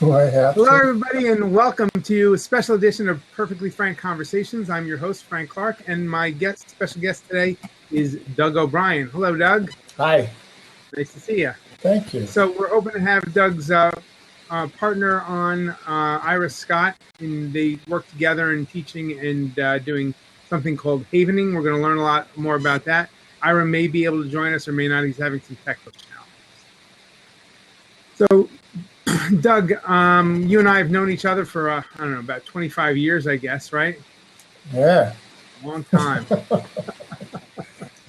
Do I have Hello, to? everybody, and welcome to a special edition of Perfectly Frank Conversations. I'm your host, Frank Clark, and my special guest today is Doug O'Brien. Hello, Doug. Hi. Nice to see you. Thank you. So we're hoping to have Doug's partner on, Iris Scott, and they work together in teaching and doing something called havening. We're going to learn a lot more about that. Ira may be able to join us or may not. He's having some technical challenges. So, Doug, you and I have known each other for, I don't know, about 25 years, I guess, right? Yeah. Long time.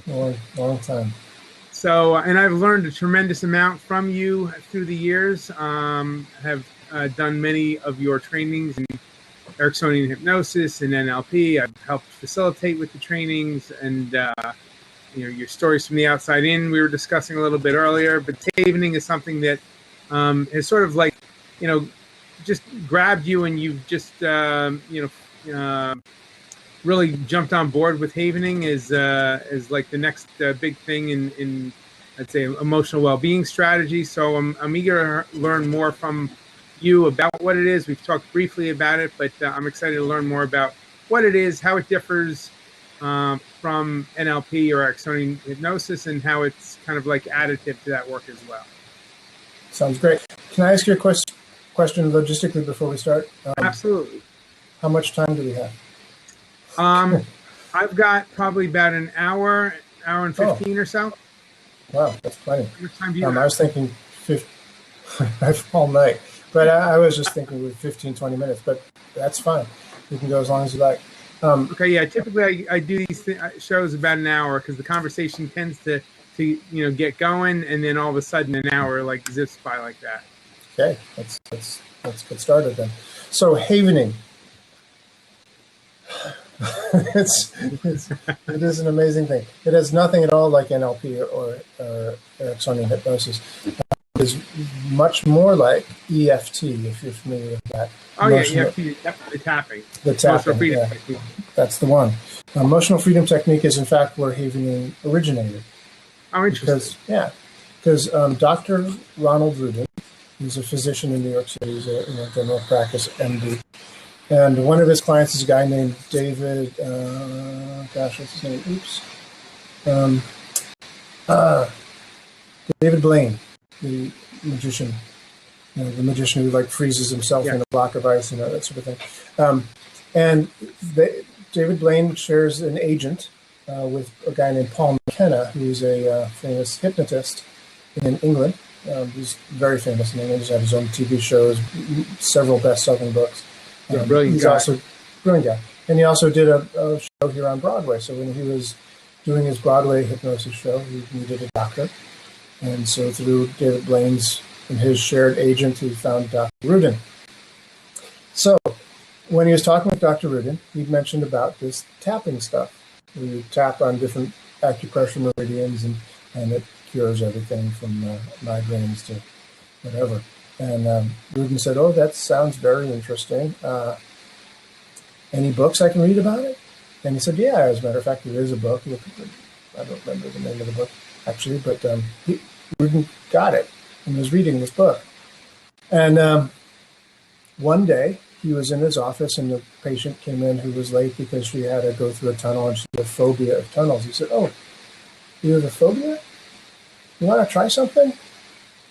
long time. So, and I've learned a tremendous amount from you through the years. Have done many of your trainings in Ericksonian hypnosis and NLP. I've helped facilitate with the trainings and, your stories from the outside in. We were discussing a little bit earlier, but havening is something that has sort of like, just grabbed you, and you've just, really jumped on board with havening as like the next big thing in I'd say emotional well-being strategy. So I'm eager to learn more from you about what it is. We've talked briefly about it, but I'm excited to learn more about what it is, how it differs from NLP or Ericksonian hypnosis, and how it's kind of like additive to that work as well. Sounds great. Can I ask you a question logistically before we start? Absolutely. How much time do we have? I've got probably about an hour and 15 or so. Wow, that's plenty. How much time do you have? I was thinking all night, but I was just thinking with 15, 20 minutes, but that's fine. You can go as long as you like. Okay, yeah, typically I do these shows about an hour because the conversation tends to get going, and then all of a sudden an hour like zips by like that. Okay, let's get started then. So havening. It is an amazing thing. It has nothing at all like NLP or Ericksonian hypnosis. It is much more like EFT, if you're familiar with that. Oh, yeah, EFT, the tapping. The tapping, freedom technique. That's the one. Emotional freedom technique is, in fact, where havening originated. Oh, interesting. Because Dr. Ronald Rudin, he's a physician in New York City, he's a general practice MD. And one of his clients is a guy named David, what's his name? David Blaine, the magician. The magician who like freezes himself in a block of ice, that sort of thing. And David Blaine shares an agent with a guy named Paul McKenna, who's a famous hypnotist in England. He's very famous in England. He's had his own TV shows, several best-selling books. Brilliant he's guy. Also brilliant guy. And he also did a show here on Broadway. So when he was doing his Broadway hypnosis show, he needed a doctor. And so through David Blaine's and his shared agent, he found Dr. Rudin. So when he was talking with Dr. Rudin, he mentioned about this tapping stuff. You tap on different acupressure meridians, and it cures everything from migraines to whatever. And Rudin said, "Oh, that sounds very interesting. Any books I can read about it?" And he said, "Yeah, as a matter of fact, there is a book. I don't remember the name of the book, actually, but Rudin got it and was reading this book. And one day, he was in his office, and the patient came in who was late because she had to go through a tunnel, and she had a phobia of tunnels. He said, "Oh, you have a phobia? You want to try something?"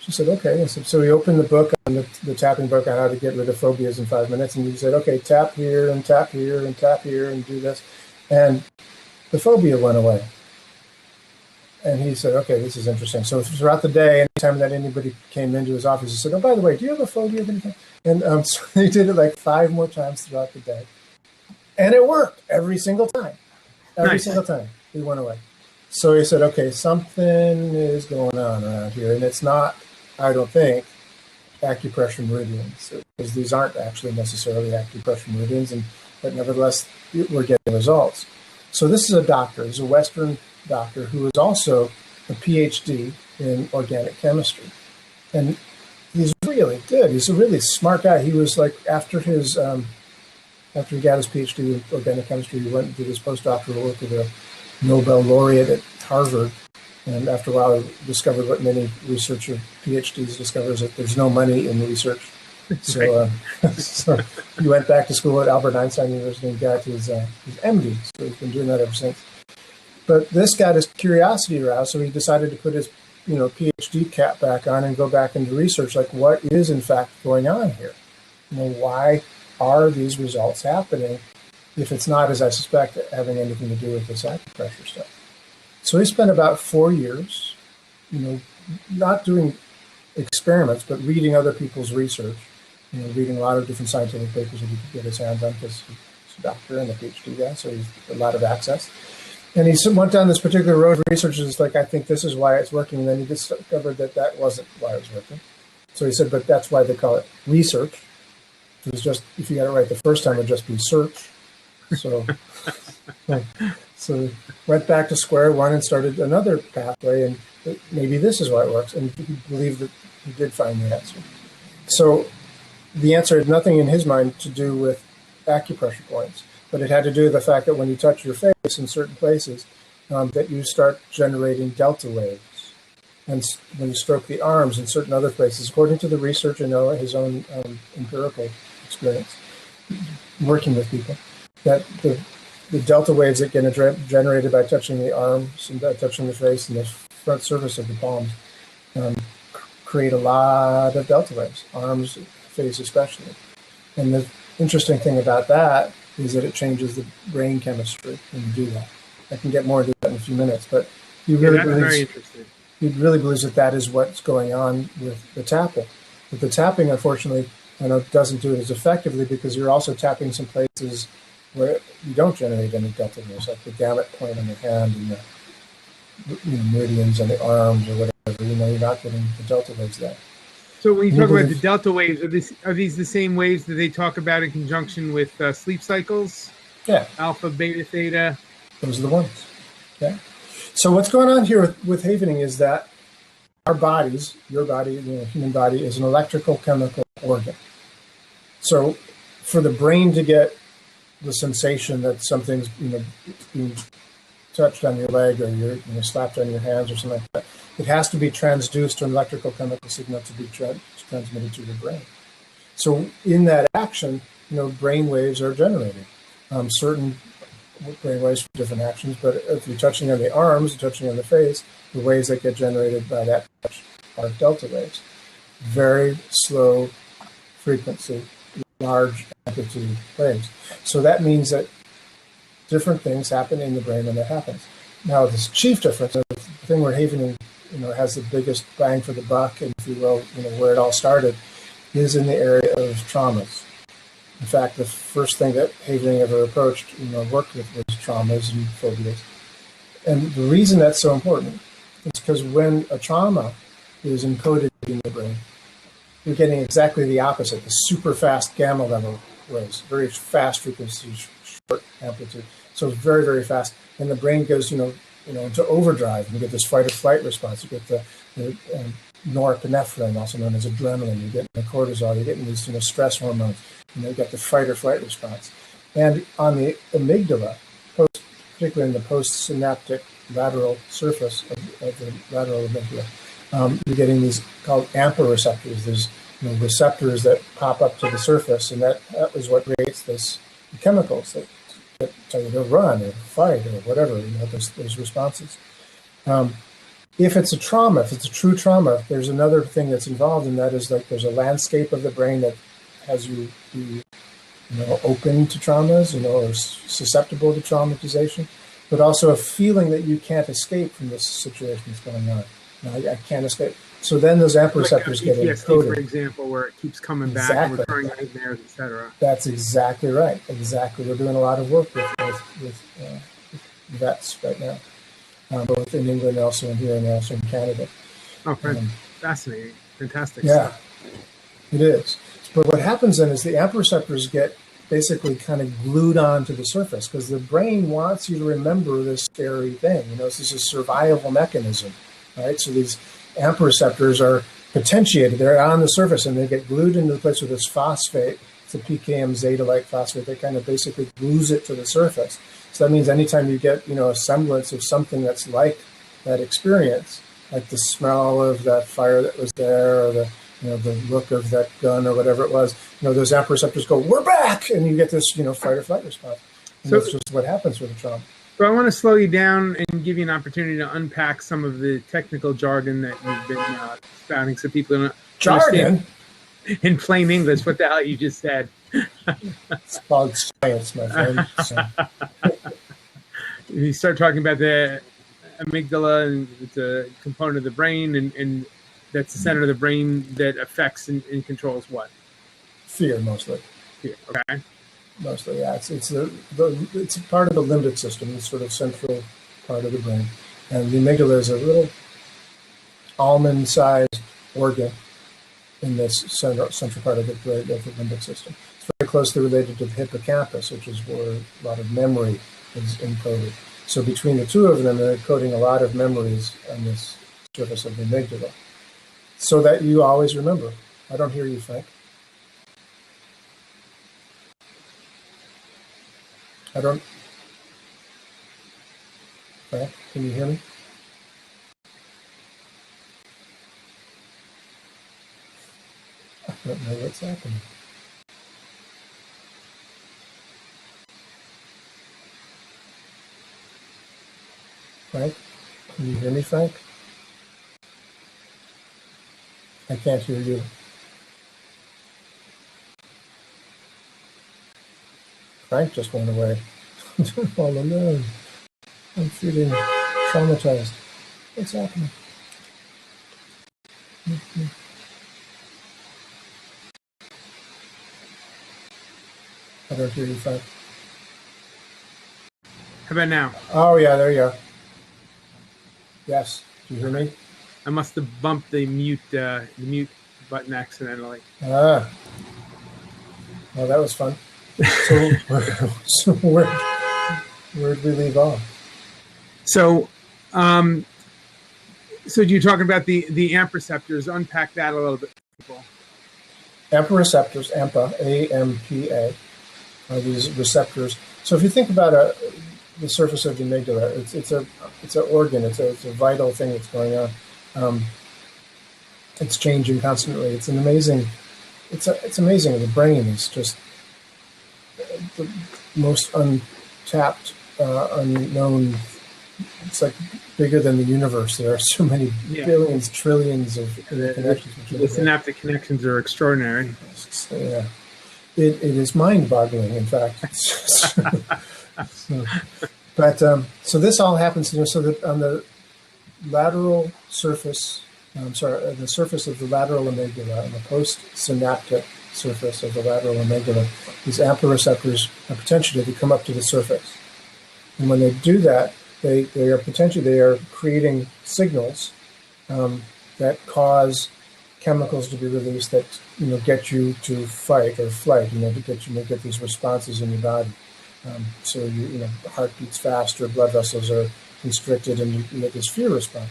She said, "Okay." So he opened the book, the tapping book on how to get rid of phobias in 5 minutes. And he said, "Okay, tap here and tap here and tap here and do this." And the phobia went away. And he said, "Okay, this is interesting." So throughout the day, anytime that anybody came into his office, he said, "Oh, by the way, do you have a phobia of anything?" And so he did it like 5 more times throughout the day. And it worked every single time. Every single time it went away. So he said, "Okay, something is going on around here." And it's not, I don't think, acupressure meridians, because these aren't actually necessarily acupressure meridians, but nevertheless, we're getting results. So this is a doctor, he's a Western doctor who is also a PhD in organic chemistry. And he's really good. He's a really smart guy. He was like, after he got his PhD in organic chemistry, he went and did his postdoctoral work with a Nobel laureate at Harvard. And after a while, I discovered what many researcher PhDs discover is that there's no money in research. So, so he went back to school at Albert Einstein University and got his MD. So he's been doing that ever since. But this got his curiosity aroused, so he decided to put his PhD cap back on and go back into research, like what is in fact going on here? Why are these results happening if it's not, as I suspect, having anything to do with this acupressure stuff? So he spent about 4 years, not doing experiments, but reading other people's research, reading a lot of different scientific papers that he could get his hands on because he's a doctor and a PhD guy, so he's a lot of access. And he went down this particular road of research, and it's like, I think this is why it's working. And then he discovered that wasn't why it was working. So he said, but that's why they call it research. It was just, if you got it right the first time, it would just be search. So, so went back to square one and started another pathway, and maybe this is why it works. And he believed that he did find the answer. So the answer had nothing in his mind to do with acupressure points, but it had to do with the fact that when you touch your face in certain places, that you start generating delta waves. And when you stroke the arms in certain other places, according to the research and his own empirical experience, working with people, that the delta waves that get generated by touching the arms and by touching the face and the front surface of the palms create a lot of delta waves, arms, face especially. And the interesting thing about that is that it changes the brain chemistry when you do that. I can get more into that in a few minutes, but he really believes that is what's going on with the tapping. But the tapping, unfortunately, doesn't do it as effectively because you're also tapping some places where you don't generate any delta waves, like the gamut point on the hand and the meridians on the arms or whatever. You're not getting the delta waves there. So when you talk about the delta waves, are these the same waves that they talk about in conjunction with sleep cycles? Yeah. Alpha, beta, theta. Those are the ones. Okay. So what's going on here with havening is that our bodies, your body, human body, is an electrical chemical organ. So for the brain to get the sensation that something's being touched on your leg or you're slapped on your hands or something like that, it has to be transduced to an electrical chemical signal to be transmitted to the brain. So in that action, brain waves are generated. Certain brain waves for different actions, but if you're touching on the arms, touching on the face, the waves that get generated by that touch are delta waves. Very slow frequency, large amplitude waves. So that means that different things happen in the brain when that happens. Now, this chief difference, the thing where havening has the biggest bang for the buck, and if you will, where it all started, is in the area of traumas. In fact, the first thing that havening ever approached, worked with was traumas and phobias. And the reason that's so important is because when a trauma is encoded in the brain, you're getting exactly the opposite, the super fast gamma level waves, very fast frequency, short amplitude. So very, very fast. And the brain goes, into overdrive, and you get this fight or flight response. You get the norepinephrine, also known as adrenaline. You get the cortisol. You're getting these, stress hormones. You get the fight or flight response. And on the amygdala, particularly in the postsynaptic lateral surface of the lateral amygdala, you're getting these called AMPA receptors. There's receptors that pop up to the surface, and that is what creates the chemicals that tell you to run or fight or whatever, those responses. If it's a trauma, if it's a true trauma, there's another thing that's involved, and that is like there's a landscape of the brain that has you be open to traumas, or susceptible to traumatization, but also a feeling that you can't escape from this situation that's going on. I can't escape. So then those AMPA receptors get encoded. For example, where it keeps coming back and recurring nightmares, etc. That's exactly right. Exactly. We're doing a lot of work with vets right now, both in England, also in here, and also in Canada. Oh, fascinating. Fantastic. Yeah, it is. But what happens then is the AMPA receptors get basically kind of glued onto the surface because the brain wants you to remember this scary thing. This is a survival mechanism, right? So these AMPA receptors are potentiated. They're on the surface, and they get glued into the place with this phosphate. It's a PKM zeta-like phosphate that kind of basically glues it to the surface. So that means anytime you get, a semblance of something that's like that experience, like the smell of that fire that was there, or the the look of that gun or whatever it was, those AMPA receptors go, we're back, and you get this, fight or flight response. And so that's just what happens with a trauma. So I want to slow you down and give you an opportunity to unpack some of the technical jargon that you've been spouting, so people don't jargon in plain English what the hell you just said. It's called science, my friend. So. You start talking about the amygdala, and it's a component of the brain, and that's the center of the brain that affects and controls what? Fear, mostly. Fear. Okay. Mostly, yeah. It's it's part of the limbic system, the sort of central part of the brain, and the amygdala is a little almond-sized organ in this central part of the limbic system. It's very closely related to the hippocampus, which is where a lot of memory is encoded. So between the two of them, they're encoding a lot of memories on this surface of the amygdala, so that you always remember. I don't hear you, Frank. I don't. Frank, can you hear me? I don't know what's happening. Frank, can you hear me, Frank? I can't hear you. Frank just went away. All alone. I'm feeling traumatized. What's happening? I don't hear you, Frank. How about now? Oh, yeah, there you are. Yes. Do you hear me? I must have bumped the mute button accidentally. Ah. Well, that was fun. So where'd we leave off? So you're talking about the AMP receptors. Unpack that a little bit, people. AMPA receptors, AMPA, A-M-P-A, are these receptors. So if you think about the surface of the amygdala, it's an organ. It's a vital thing that's going on. It's changing constantly. It's amazing. The brain is just the most untapped, unknown. It's like bigger than the universe. There are so many billions, trillions of connections. The synaptic connections are extraordinary. Yeah, it is mind-boggling, in fact. So this all happens, so that on the lateral surface, the surface of the lateral amygdala, and the postsynaptic surface of the lateral amygdala, these AMPA receptors are potentiated to come up to the surface. And when they do that, they are creating signals that cause chemicals to be released that get you to fight or flight, to get these responses in your body. So heart beats faster, blood vessels are constricted, and you get this fear response.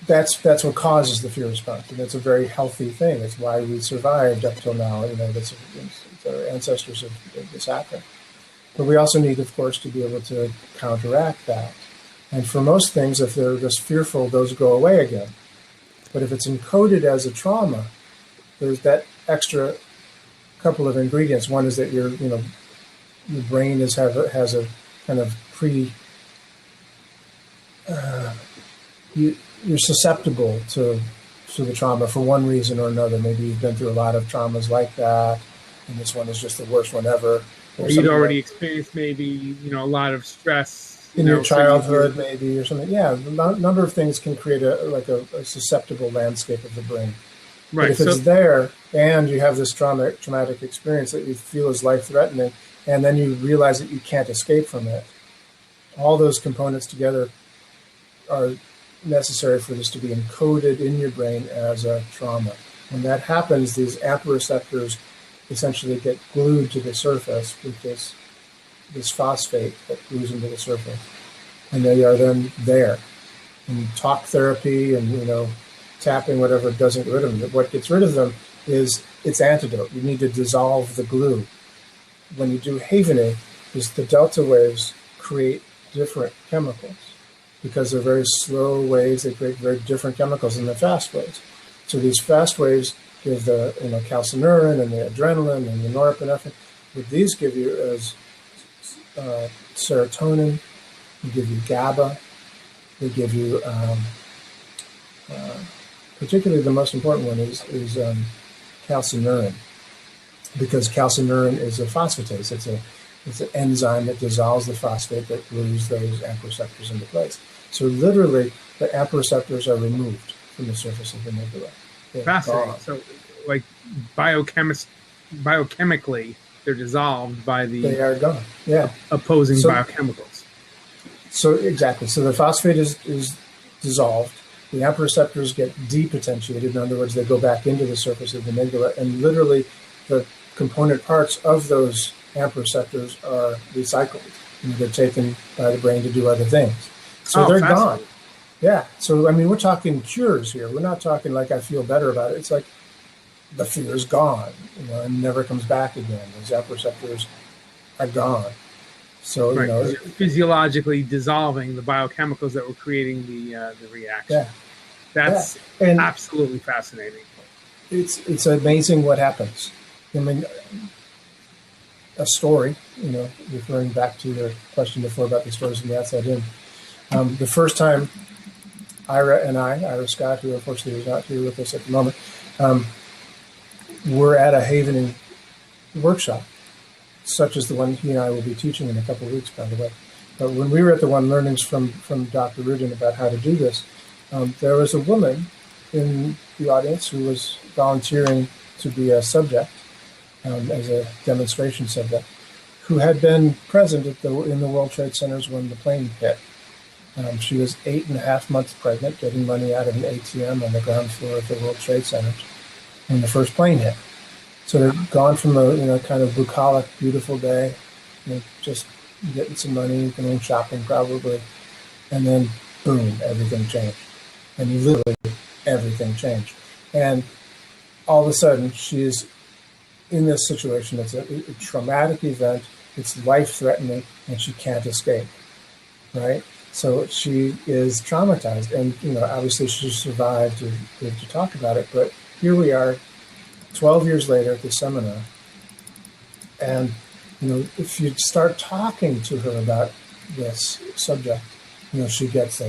That's what causes the fear response, and it's a very healthy thing. It's why we survived up till now. It's our ancestors of this happened. But we also need, of course, to be able to counteract that. And for most things, if they're just fearful, those go away again. But if it's encoded as a trauma, there's that extra couple of ingredients. One is that your brain has a kind of you're susceptible to the trauma for one reason or another. Maybe you've been through a lot of traumas like that, and this one is just the worst one ever. Or you'd already experienced maybe a lot of stress in your childhood, maybe, or something. Yeah, a number of things can create a susceptible landscape of the brain. Right. But if it's there, and you have this traumatic experience that you feel is life-threatening, and then you realize that you can't escape from it, all those components together are necessary for this to be encoded in your brain as a trauma. When that happens, these AMPA receptors essentially get glued to the surface with this phosphate that glues into the surface, and they are then there. And talk therapy and tapping, whatever, doesn't get rid of them. What gets rid of them is its antidote. You need to dissolve the glue. When you do havening, the delta waves create different chemicals, because they're very slow waves. They create very different chemicals than the fast waves. So these fast waves give the calcineurin and the adrenaline and the norepinephrine. What these give you is serotonin. They give you GABA. They give you, particularly the most important one is calcineurin, because calcineurin is a phosphatase. It's an enzyme that dissolves the phosphate that glues those AMP receptors into place. So literally, the AMP receptors are removed from the surface of the amygdala. Fascinating. Gone. So, like biochemically, they're dissolved by the they are gone. Yeah, opposing biochemicals. So exactly. So the phosphate is dissolved. The AMP receptors get depotentiated. In other words, they go back into the surface of the amygdala, and literally, the component parts of those AMP receptors are recycled. They're taken by the brain to do other things. So they're gone. Yeah. So, I mean, we're talking cures here. We're not talking like I feel better about it. It's like the fear is gone, and never comes back again. Those AMP receptors are gone. So, you're physiologically dissolving the biochemicals that were creating the reaction. Yeah. That's absolutely fascinating. It's amazing what happens. I mean, a story, referring back to your question before about the stories from the outside in. The first time Ira Scott, who unfortunately is not here with us at the moment, were at a Havening workshop, such as the one he and I will be teaching in a couple of weeks, by the way. But when we were at the one, learnings from Dr. Rudin about how to do this, there was a woman in the audience who was volunteering to be a subject, as a demonstration subject, who had been present in the World Trade Centers when the plane hit. She was 8.5 months pregnant, getting money out of an ATM on the ground floor of the World Trade Centers when the first plane hit. So they'd gone from a kind of bucolic, beautiful day, just getting some money, going shopping probably, and then boom, everything changed. And literally everything changed. And all of a sudden, she is in this situation. It's a traumatic event. It's life-threatening, and she can't escape, right? So she is traumatized, and obviously she survived to talk about it. But here we are, 12 years later at the seminar, and if you start talking to her about this subject, she gets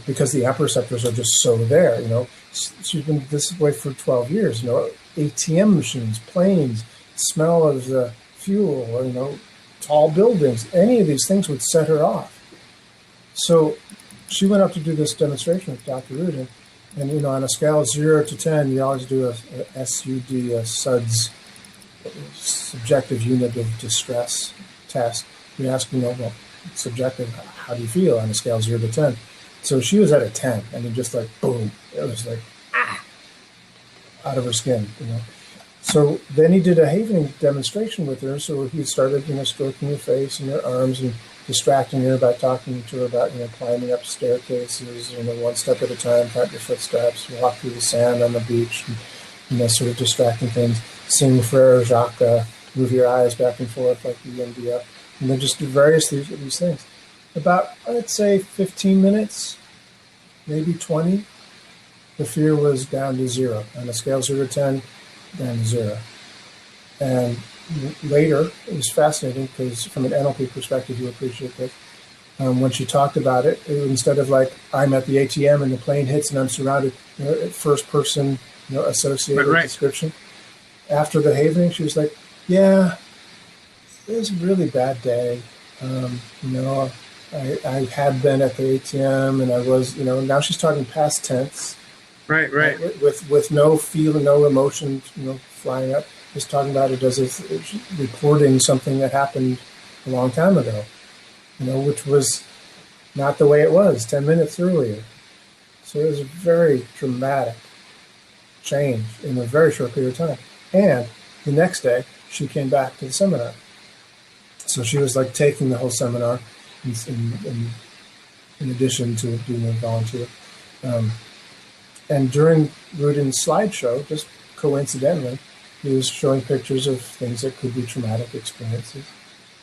because the AMP receptors are just so there. She's been this way for 12 years. ATM machines, planes, smell of the fuel, tall buildings, any of these things would set her off. So she went up to do this demonstration with Dr. Rudin, and on a scale of 0 to 10, you always do a SUD, a SUDS, subjective unit of distress test. You ask, well, subjective, how do you feel on a scale of 0 to 10? So she was at a 10, and then just like boom, it was like out of her skin, So then he did a Havening demonstration with her. So he started, stroking her face and her arms and distracting her by talking to her about, climbing up staircases, one step at a time, count your footsteps, walk through the sand on the beach, and, sort of distracting things. Sing Frere Jacques, move your eyes back and forth like the India, and then just do various these things. About, I'd say, 15 minutes, maybe 20, the fear was down to 0. On a scale of 0 to 10, down to 0. And later, it was fascinating because from an NLP perspective, you appreciate this. When she talked about it, instead of like, I'm at the ATM and the plane hits and I'm surrounded, first person, associated description. After the Havening, she was like, yeah, it was a really bad day. I had been at the ATM and I was, now she's talking past tense. Right. With no feeling, no emotion, flying up. Just talking about it as if reporting something that happened a long time ago, which was not the way it was 10 minutes earlier. So it was a very dramatic change in a very short period of time. And the next day, she came back to the seminar. So she was like taking the whole seminar in addition to being a volunteer. And during Rudin's slideshow, just coincidentally, he was showing pictures of things that could be traumatic experiences.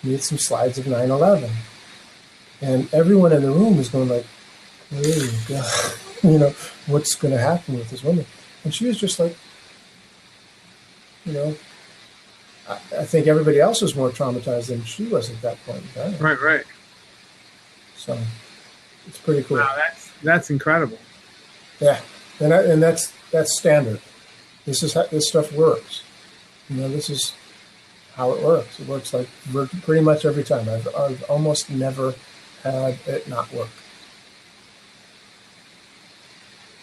He had some slides of 9/11. And everyone in the room was going like, oh, God, what's going to happen with this woman? And she was just like, you know, I think everybody else was more traumatized than she was at that point in time. Right, right. So it's pretty cool. Wow, that's incredible. Yeah, and that's standard. This is how this stuff works. This is how it works. It works like pretty much every time. I've almost never had it not work.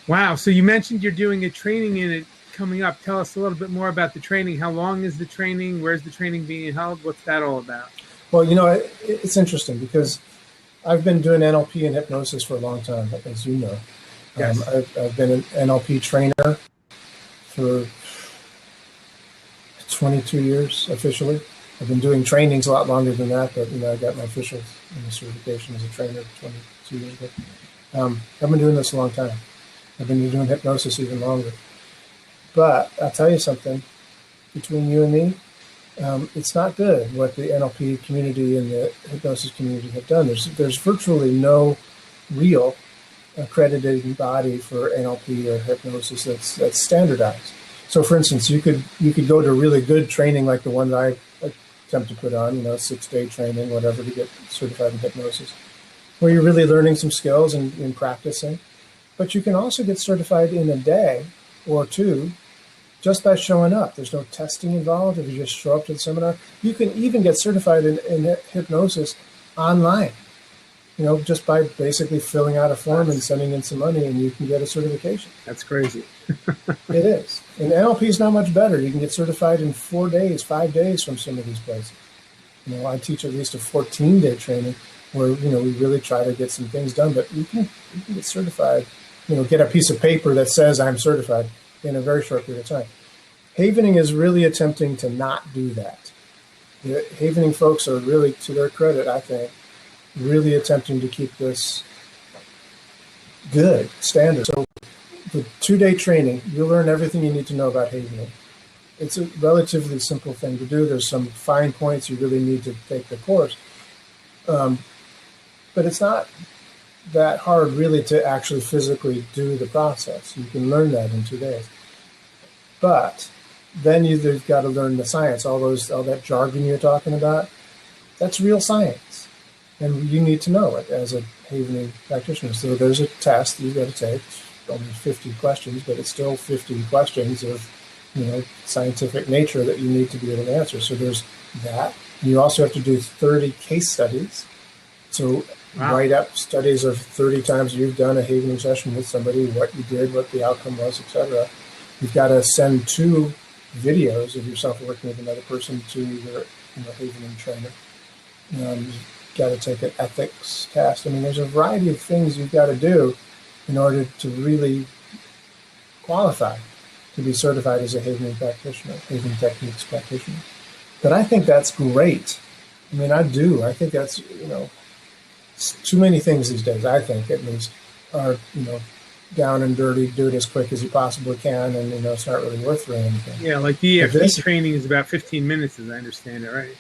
Wow. So you mentioned you're doing a training in it coming up. Tell us a little bit more about the training. How long is the training? Where's the training being held? What's that all about? Well, it's interesting because I've been doing NLP and hypnosis for a long time, as you know. Yes. I've been an NLP trainer for 22 years officially. I've been doing trainings a lot longer than that, but I got my official certification as a trainer 22 years ago. I've been doing this a long time. I've been doing hypnosis even longer. But I'll tell you something, between you and me, it's not good what the NLP community and the hypnosis community have done. There's virtually no real accredited body for NLP or hypnosis that's standardized. So, for instance, you could go to really good training like the one that I attempt to put on, 6-day training, whatever, to get certified in hypnosis, where you're really learning some skills and practicing. But you can also get certified in a day or two just by showing up. There's no testing involved. If you just show up to the seminar, you can even get certified in hypnosis online. Just by basically filling out a form and sending in some money, and you can get a certification. That's crazy. It is. And NLP is not much better. You can get certified in 4 days, 5 days from some of these places. I teach at least a 14-day training where, we really try to get some things done, but you can get certified, get a piece of paper that says I'm certified in a very short period of time. Havening is really attempting to not do that. The Havening folks are really, to their credit, I think, really attempting to keep this good standard. So the 2-day training, you'll learn everything you need to know about Havening. It's a relatively simple thing to do. There's some fine points you really need to take the course. But it's not that hard really to actually physically do the process. You can learn that in 2 days. But then you've got to learn the science, all that jargon you're talking about. That's real science. And you need to know it as a Havening practitioner. So there's a test you've got to take. It's only 50 questions, but it's still 50 questions of, scientific nature that you need to be able to answer. So there's that. You also have to do 30 case studies. So write up studies of 30 times you've done a Havening session with somebody, what you did, what the outcome was, etc. You've got to send 2 videos of yourself working with another person to your Havening trainer. You've got to take an ethics test. There's a variety of things you've got to do in order to really qualify to be certified as a Havening practitioner, Havening techniques practitioner. But I think that's great. I do. I think that's, too many things these days, I think, at least, are, down and dirty, do it as quick as you possibly can, and, it's not really worth doing anything. Yeah, like the EFT training is about 15 minutes, as I understand it, right?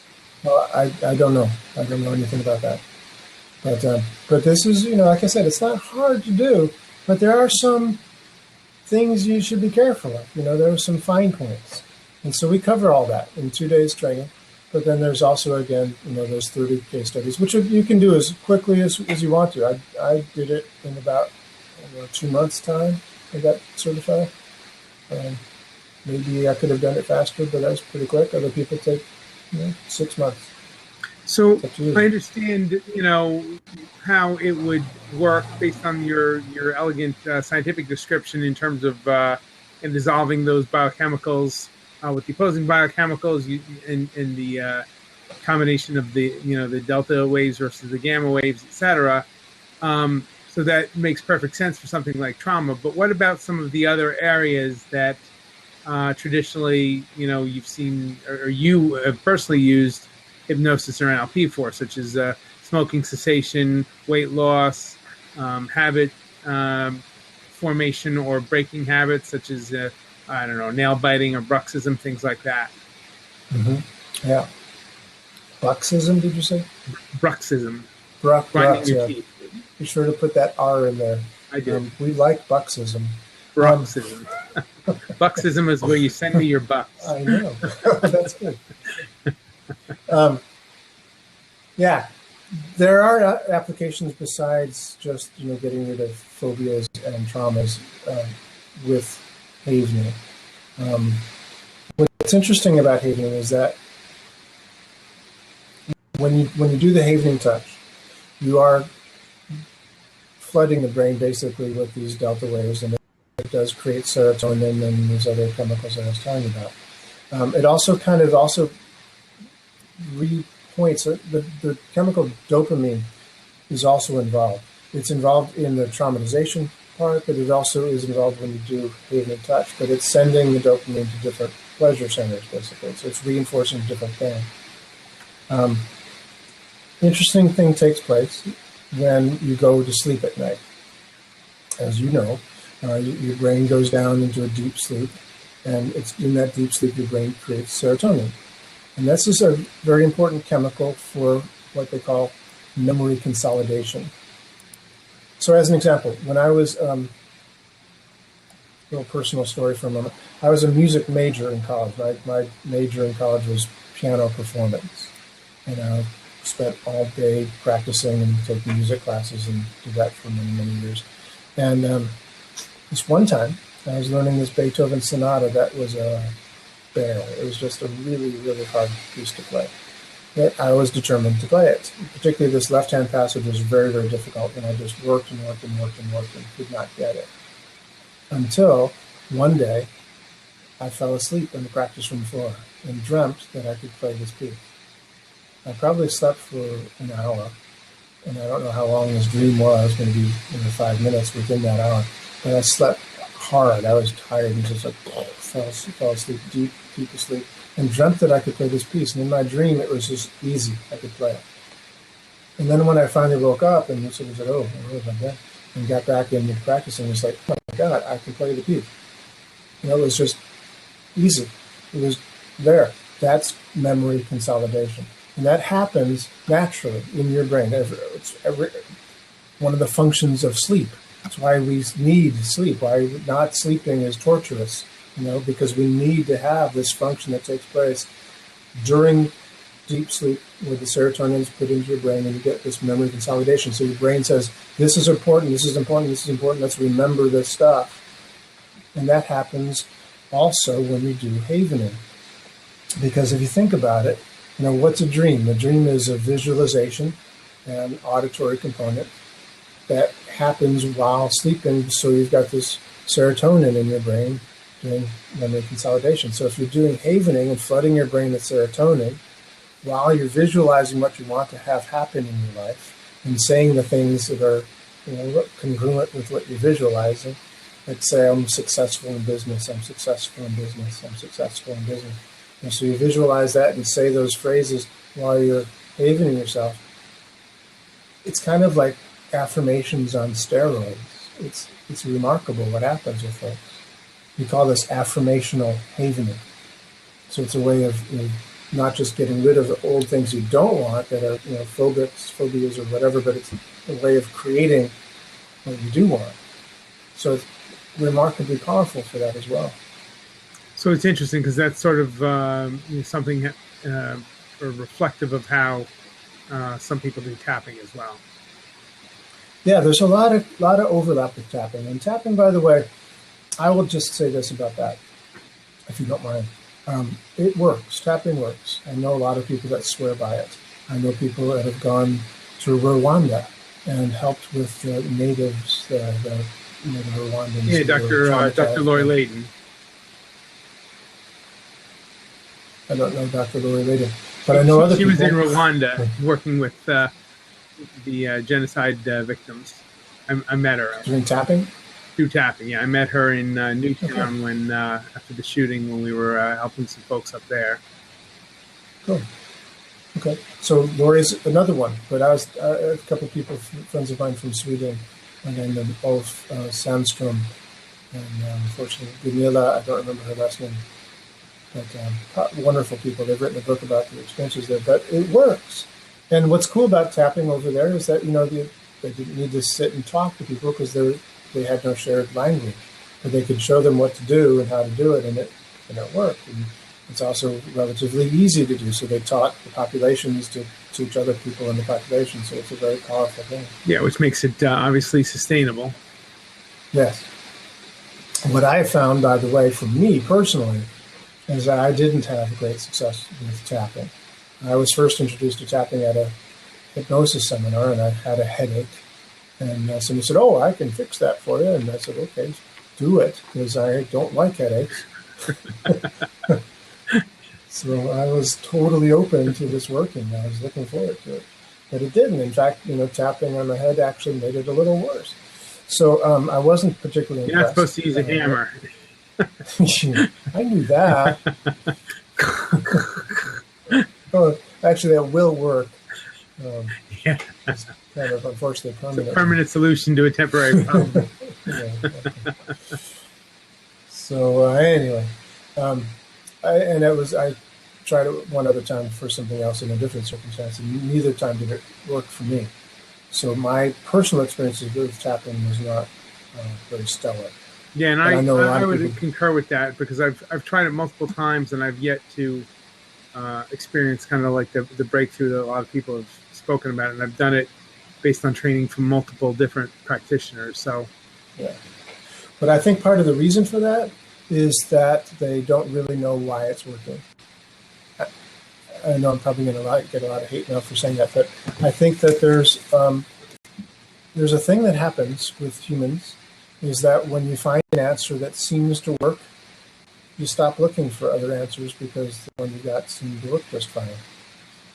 Well, I don't know. I don't know anything about that. But this is, like I said, it's not hard to do, but there are some things you should be careful of. There are some fine points. And so we cover all that in 2 days training. But then there's also, again, those 30 case studies, which you can do as quickly as you want to. I did it in about 2 months' time. I got certified. Maybe I could have done it faster, but that was pretty quick. Other people take 6 months. So I understand, how it would work based on your elegant scientific description in terms of in dissolving those biochemicals with the opposing biochemicals and the combination of the delta waves versus the gamma waves, etc. So that makes perfect sense for something like trauma. But what about some of the other areas that traditionally, you've seen or you have personally used hypnosis or NLP for, such as smoking cessation, weight loss, habit formation or breaking habits, such as, nail biting or bruxism, things like that? Mm-hmm. Yeah. Bruxism, did you say? Bruxism. grinding your yeah. teeth. Be sure to put that R in there. I did. We like bucksism. Bruxism. Bucksism is where you send me your bucks. I know. That's good. Yeah, there are applications besides just getting rid of phobias and traumas with havening. What's interesting about havening is that when you do the havening touch, you are flooding the brain basically with these delta waves, and it does create serotonin and these other chemicals that I was telling you about. It also repoints the chemical dopamine is also involved. It's involved in the traumatization part, but it also is involved when you do havening touch. But it's sending the dopamine to different pleasure centers, basically. So it's reinforcing a different thing. Interesting thing takes place when you go to sleep at night. As you know, your brain goes down into a deep sleep, and it's in that deep sleep your brain creates serotonin. And this is a very important chemical for what they call memory consolidation. So as an example, when I was, little personal story for a moment, I was a music major in college. My major in college was piano performance. And I spent all day practicing and taking music classes and did that for many, many years. And this one time, I was learning this Beethoven sonata that was a bear. It was just a really, really hard piece to play. But I was determined to play it. Particularly this left-hand passage was very, very difficult, and I just worked and could not get it. Until one day, I fell asleep on the practice room floor and dreamt that I could play this piece. I probably slept for an hour, and I don't know how long this dream was. I was going to be 5 minutes within that hour, but I slept hard. I was tired and just fell asleep, deep asleep, and dreamt that I could play this piece. And in my dream, it was just easy. I could play it. And then when I finally woke up and sort of said, "Oh, I really like that," and got back into practicing, it's like, "Oh my God, I can play the piece." It was just easy. It was there. That's memory consolidation. And that happens naturally in your brain. It's one of the functions of sleep. That's why we need sleep. Why not sleeping is torturous, because we need to have this function that takes place during deep sleep where the serotonin is put into your brain and you get this memory consolidation. So your brain says, this is important, this is important, this is important, let's remember this stuff. And that happens also when you do havening. Because if you think about it, what's a dream? The dream is a visualization and auditory component that happens while sleeping. So you've got this serotonin in your brain doing memory consolidation. So if you're doing havening and flooding your brain with serotonin while you're visualizing what you want to have happen in your life and saying the things that are congruent with what you're visualizing, like say, I'm successful in business, I'm successful in business, I'm successful in business. And so you visualize that and say those phrases while you're havening yourself. It's kind of like affirmations on steroids. It's remarkable what happens with folks. We call this affirmational havening. So it's a way of not just getting rid of the old things you don't want that are phobias or whatever, but it's a way of creating what you do want. So it's remarkably powerful for that as well. So it's interesting because that's sort of something or reflective of how some people do tapping as well. Yeah, there's a lot of overlap with tapping. And tapping, by the way, I will just say this about that, if you don't mind. It works. Tapping works. I know a lot of people that swear by it. I know people that have gone to Rwanda and helped with the natives, the Rwandans. Yeah, Dr. Lori Layton. I don't know Dr. Lori Layton, but I know other people. She was in Rwanda working with the genocide victims. I met her. Doing tapping? Through tapping, yeah. I met her in Newtown when after the shooting when we were helping some folks up there. Cool. Okay. So Lori's another one, but I was a couple of people, friends of mine from Sweden, and then both Sandstrom and unfortunately Gunilla, I don't remember her last name. But wonderful people. They've written a book about their experiences there. But it works. And what's cool about tapping over there is that, they didn't need to sit and talk to people because they had no shared language, but they could show them what to do and how to do it, and it worked. And it's also relatively easy to do. So they taught the populations to teach other people in the population. So it's a very powerful thing. Yeah, which makes it obviously sustainable. Yes. What I found, by the way, for me personally, is that I didn't have great success with tapping. I was first introduced to tapping at a hypnosis seminar, and I had a headache. And somebody said, "Oh, I can fix that for you." And I said, "Okay, do it," because I don't like headaches. So I was totally open to this working. I was looking forward to it. But it didn't. In fact, tapping on the head actually made it a little worse. So I wasn't particularly You're not impressed. supposed to use a hammer. I knew that. Oh, actually, that will work. Yeah. It's kind of unfortunately permanent. It's a permanent solution to a temporary problem. Yeah, okay. So anyway, I tried it one other time for something else in a different circumstance, and neither time did it work for me. So my personal experiences with tapping was not very stellar. Yeah, and I would concur with that, because I've tried it multiple times, and I've yet to experience kind of like the breakthrough that a lot of people have spoken about, and I've done it based on training from multiple different practitioners. So, yeah. But I think part of the reason for that is that they don't really know why it's working. I know I'm probably going to get a lot of hate now for saying that, but I think that there's a thing that happens with humans, is that when you find an answer that seems to work, you stop looking for other answers because the one you got seemed to work just fine.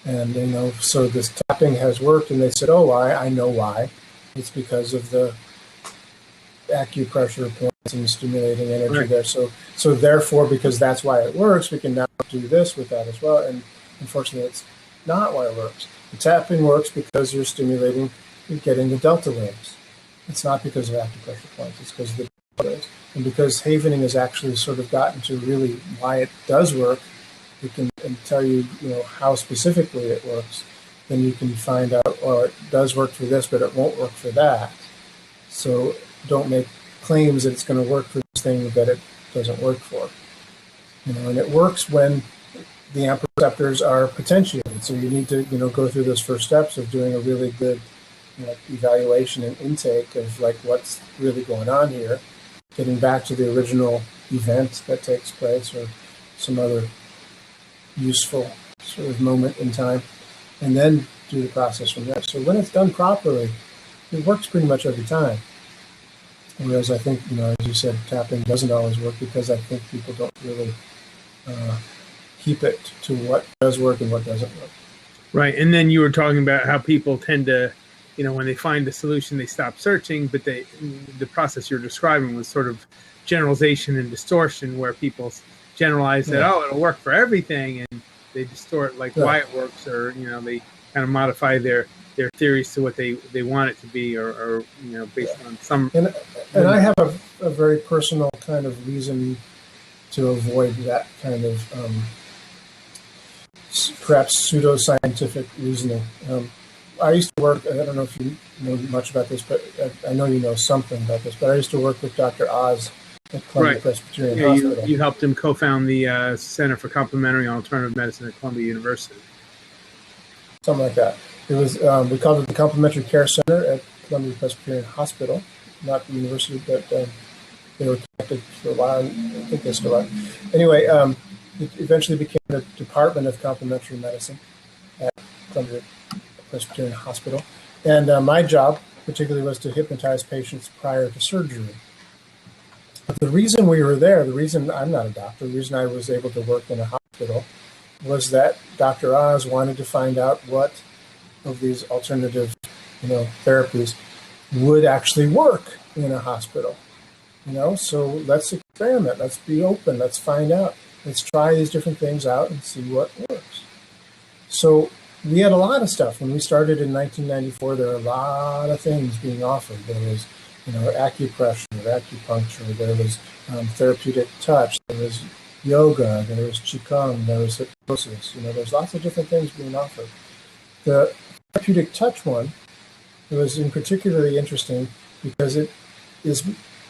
And, so this tapping has worked, and they said, "Oh, I know why. It's because of the acupressure points and stimulating energy right there. So therefore, because that's why it works, we can now do this with that as well." And unfortunately, it's not why it works. The tapping works because you're getting the delta waves. It's not because of acupressure points. It's because of the delta waves. And because havening has actually sort of gotten to really why it does work, it can tell you, how specifically it works. Then you can find out, well, it does work for this, but it won't work for that. So don't make claims that it's going to work for this thing that it doesn't work for. And it works when the AMP receptors are potentiated. So you need to, go through those first steps of doing a really good evaluation and intake of like what's really going on here, getting back to the original event that takes place or some other useful sort of moment in time, and then do the process from there. So when it's done properly, it works pretty much every time. Whereas I think, as you said, tapping doesn't always work because I think people don't really keep it to what does work and what doesn't work. Right. And then you were talking about how people tend to, when they find a solution, they stop searching, but the process you're describing was sort of generalization and distortion, where people generalize that, it'll work for everything, and they distort why it works, or, they kind of modify their theories to what they want it to be, or based on some. And I have a very personal kind of reason to avoid that kind of perhaps pseudoscientific reasoning. I used to work, I don't know if you know much about this, but I know you know something about this, but I used to work with Dr. Oz at Columbia Presbyterian Hospital. You helped him co-found the Center for Complementary and Alternative Medicine at Columbia University. Something like that. It was, we called it the Complementary Care Center at Columbia Presbyterian Hospital, not the university, but they were connected for a while. I think they still are. Anyway, it eventually became the Department of Complementary Medicine at Columbia Presbyterian Hospital. And my job particularly was to hypnotize patients prior to surgery. But the reason we were there, the reason I'm not a doctor, the reason I was able to work in a hospital was that Dr. Oz wanted to find out what of these alternative, therapies would actually work in a hospital. So let's experiment, let's be open, let's find out, let's try these different things out and see what works. So we had a lot of stuff. When we started in 1994, there were a lot of things being offered. There was, acupressure, acupuncture, there was therapeutic touch, there was yoga, there was qigong, there was hypnosis. There's lots of different things being offered. The therapeutic touch one, it was in particularly interesting because it is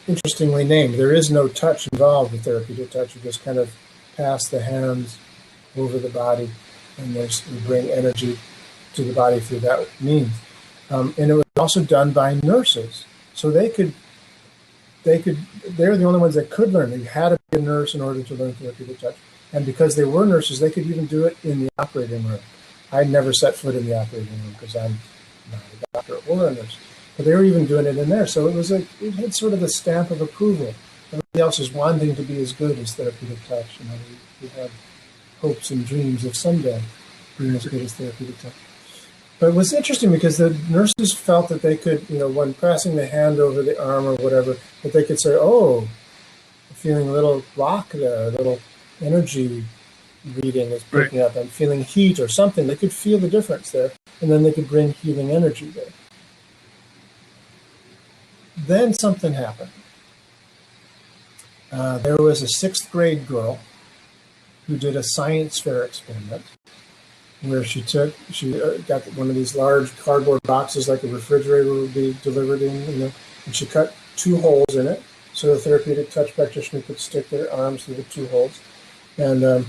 interestingly named. There is no touch involved with therapeutic touch. You just kind of pass the hands over the body, and you bring energy to the body through that means. And it was also done by nurses, so they're the only ones that could learn. You had to be a nurse in order to learn therapeutic touch, and because they were nurses, they could even do it in the operating room. I never set foot in the operating room because I'm not a doctor or a nurse, but they were even doing it in there. So it had sort of a stamp of approval. Everybody else is wanting to be as good as therapeutic touch. We have hopes and dreams of someday being as good as therapeutic touch. But it was interesting because the nurses felt that they could, when passing the hand over the arm or whatever, that they could say, "Oh, I'm feeling a little block there, a little energy reading is picking up. I'm feeling heat or something." They could feel the difference there, and then they could bring healing energy there. Then something happened. There was a 6th grade girl who did a science fair experiment where she got one of these large cardboard boxes like a refrigerator would be delivered in, and she cut 2 holes in it so the therapeutic touch practitioner could stick their arms through the 2 holes. And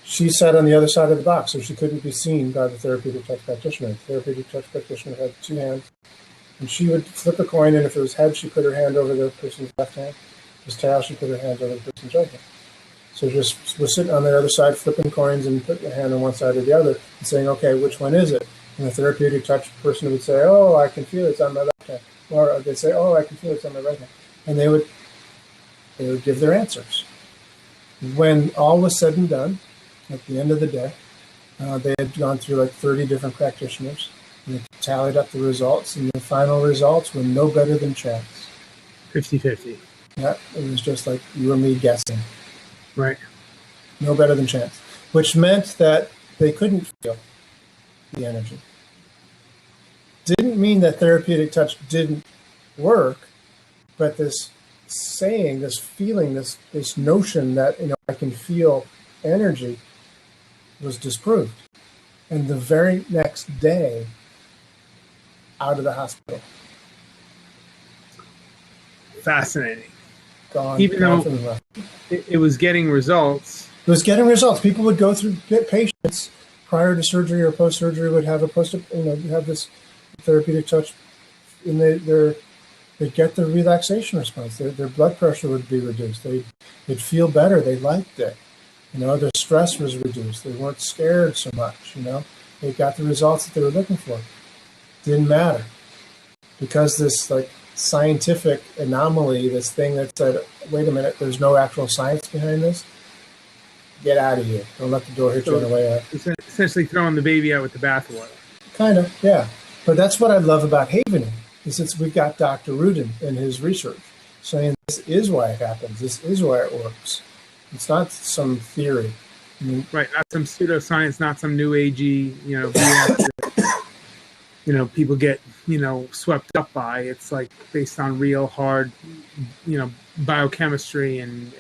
she sat on the other side of the box, so she couldn't be seen by the therapeutic touch practitioner. The therapeutic touch practitioner had 2 hands, and she would flip a coin, and if it was head, she put her hand over the person's left hand. If it was tail, she put her hands over the person's right hand. So just was sitting on the other side, flipping coins, and putting your hand on one side or the other, and saying, "Okay, which one is it?" And the therapeutic touch person would say, "Oh, I can feel it's on my left hand," or they'd say, "Oh, I can feel it's on my right hand," and they would give their answers. When all was said and done, at the end of the day, they had gone through like 30 different practitioners, and they tallied up the results, and the final results were no better than chance. 50-50. Yeah, it was just like you and me guessing. Right. No better than chance, which meant that they couldn't feel the energy. Didn't mean that therapeutic touch didn't work, but this saying, this feeling, this notion that I can feel energy was disproved. And the very next day, out of the hospital. Fascinating. Gone. Even though it was getting results. It was getting results. People would go through, get patients prior to surgery or post-surgery would have have this therapeutic touch, and they'd get the relaxation response. Their blood pressure would be reduced. They'd feel better. They liked it. Their stress was reduced. They weren't scared so much. They got the results that they were looking for. Didn't matter because this scientific anomaly, this thing that said, "Wait a minute, there's no actual science behind this. Get out of here. Don't let the door hit you on the way out." Essentially throwing the baby out with the bathwater. Kind of, yeah. But that's what I love about havening, is we've got Dr. Rudin and his research saying this is why it happens. This is why it works. It's not some theory. Right, not some pseudoscience, not some new agey, BS that, people get, swept up by. It's based on real hard, biochemistry and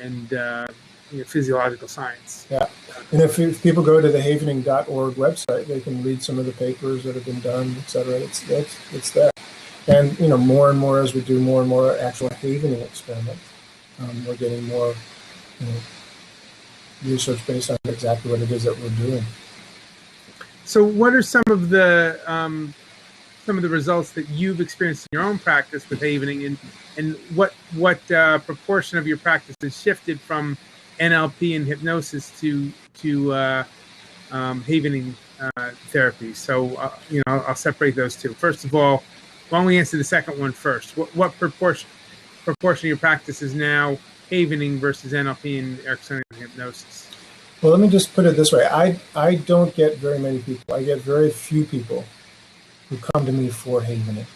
physiological science. Yeah. And if people go to the havening.org website, they can read some of the papers that have been done, et cetera. It's there. And, more and more as we do more and more actual havening experiments, we're getting more, research based on exactly what it is that we're doing. So what are some of the results that you've experienced in your own practice with havening, and what proportion of your practice has shifted from NLP and hypnosis to havening therapy? So I'll separate those two. First of all, why don't we answer the second one first? What proportion of your practice is now havening versus NLP and Ericksonian hypnosis? Well, let me just put it this way. I don't get very many people. I get very few people who come to me for havening.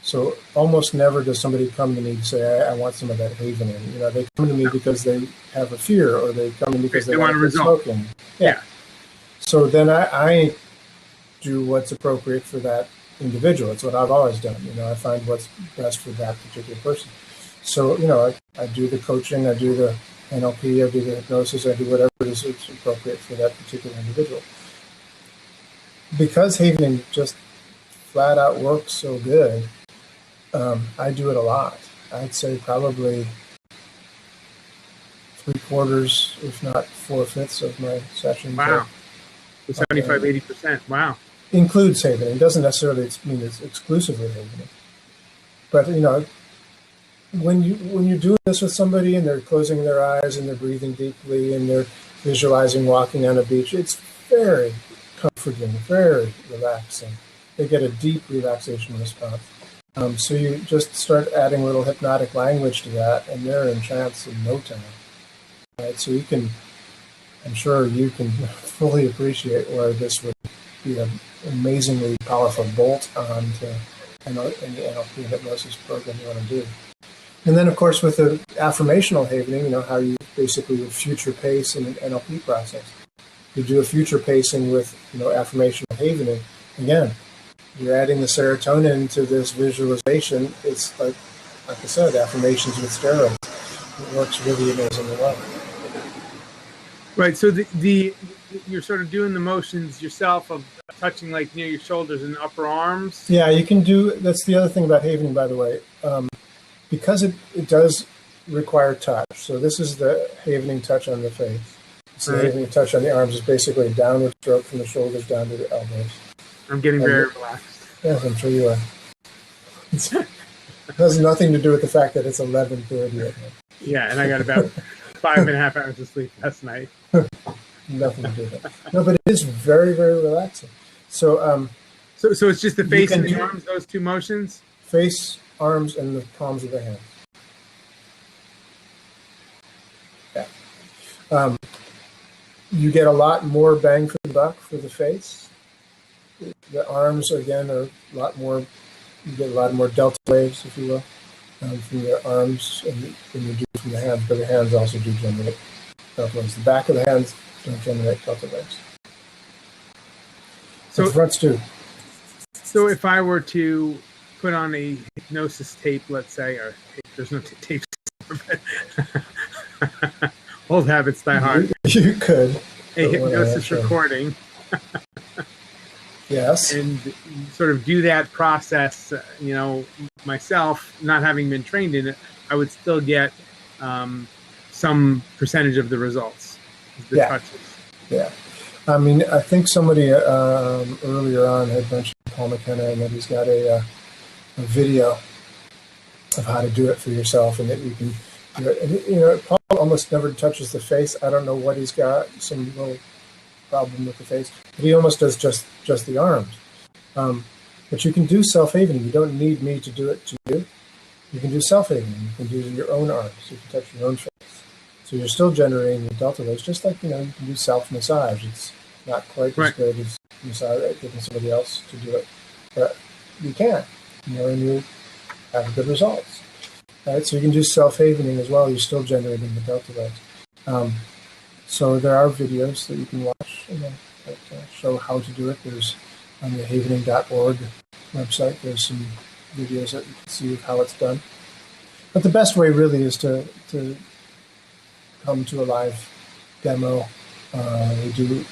So almost never does somebody come to me to say, I want some of that havening. They come to me because they have a fear, or they come to me because they want to quit smoking. Yeah. So then I do what's appropriate for that individual. It's what I've always done. I find what's best for that particular person. So, I do the coaching, I do the NLP, I do the hypnosis, I do whatever it is that's appropriate for that particular individual. because havening just flat out works so good, I do it a lot. I'd say probably 3/4, if not 4/5 of my sessions. Wow. 75, 80%. Wow. Includes havening. It doesn't necessarily mean it's exclusively havening. But when you're doing this with somebody and they're closing their eyes and they're breathing deeply and they're visualizing walking on a beach, it's very comforting, very relaxing. They get a deep relaxation response. So you just start adding little hypnotic language to that, and they're in trance in no time. Right? So I'm sure you can fully appreciate where this would be an amazingly powerful bolt on to any NLP hypnosis program you want to do. And then, of course, with the affirmational havening, how you basically would future pace in an NLP process. You do a future pacing with, affirmational havening. Again, you're adding the serotonin to this visualization. It's like I said, affirmations with steroids. It works really amazingly well. Right. So you're sort of doing the motions yourself of touching like near your shoulders and upper arms. Yeah, you can do. That's the other thing about havening, by the way. Because it does require touch. So this is the havening touch on the face. So the havening touch on the arms is basically a downward stroke from the shoulders down to the elbows. I'm getting very relaxed. Yes, I'm sure you are. It has nothing to do with the fact that it's 11:30. Yeah, and I got about 5.5 hours of sleep last night. Nothing to do with that. No, but it is very, very relaxing. So, so it's just the face and the arms, those two motions? Face, arms, and the palms of the hands. Yeah. You get a lot more bang for the buck for the face. The arms, again, are a lot more, you get a lot more delta waves, if you will, from your arms than you do from the hands, but the hands also do generate delta waves. The back of the hands don't generate delta waves. So the fronts do. So if I were to put on a hypnosis tape, let's say, or there's no tape, old habits die hard. You could. A hypnosis recording. Yes. And sort of do that process, myself, not having been trained in it, I would still get some percentage of the results. The touches. Yeah. I mean, I think somebody earlier on had mentioned Paul McKenna, and that he's got a video of how to do it for yourself, and that you can do it. And, Paul almost never touches the face. I don't know what he's got, some little problem with the face, but he almost does just the arms. But you can do self-havening. You don't need me to do it to you. You can do self-havening. You can do your own arms. You can touch your own face. So you're still generating the delta waves, just like you can do self-massage. It's not quite as good as massage, getting somebody else to do it, but you can, and you have good results. Right? So you can do self-havening as well. You're still generating the delta waves. So there are videos that you can watch that show how to do it. There's on the havening.org website. There's some videos that you can see of how it's done. But the best way really is to come to a live demo. We do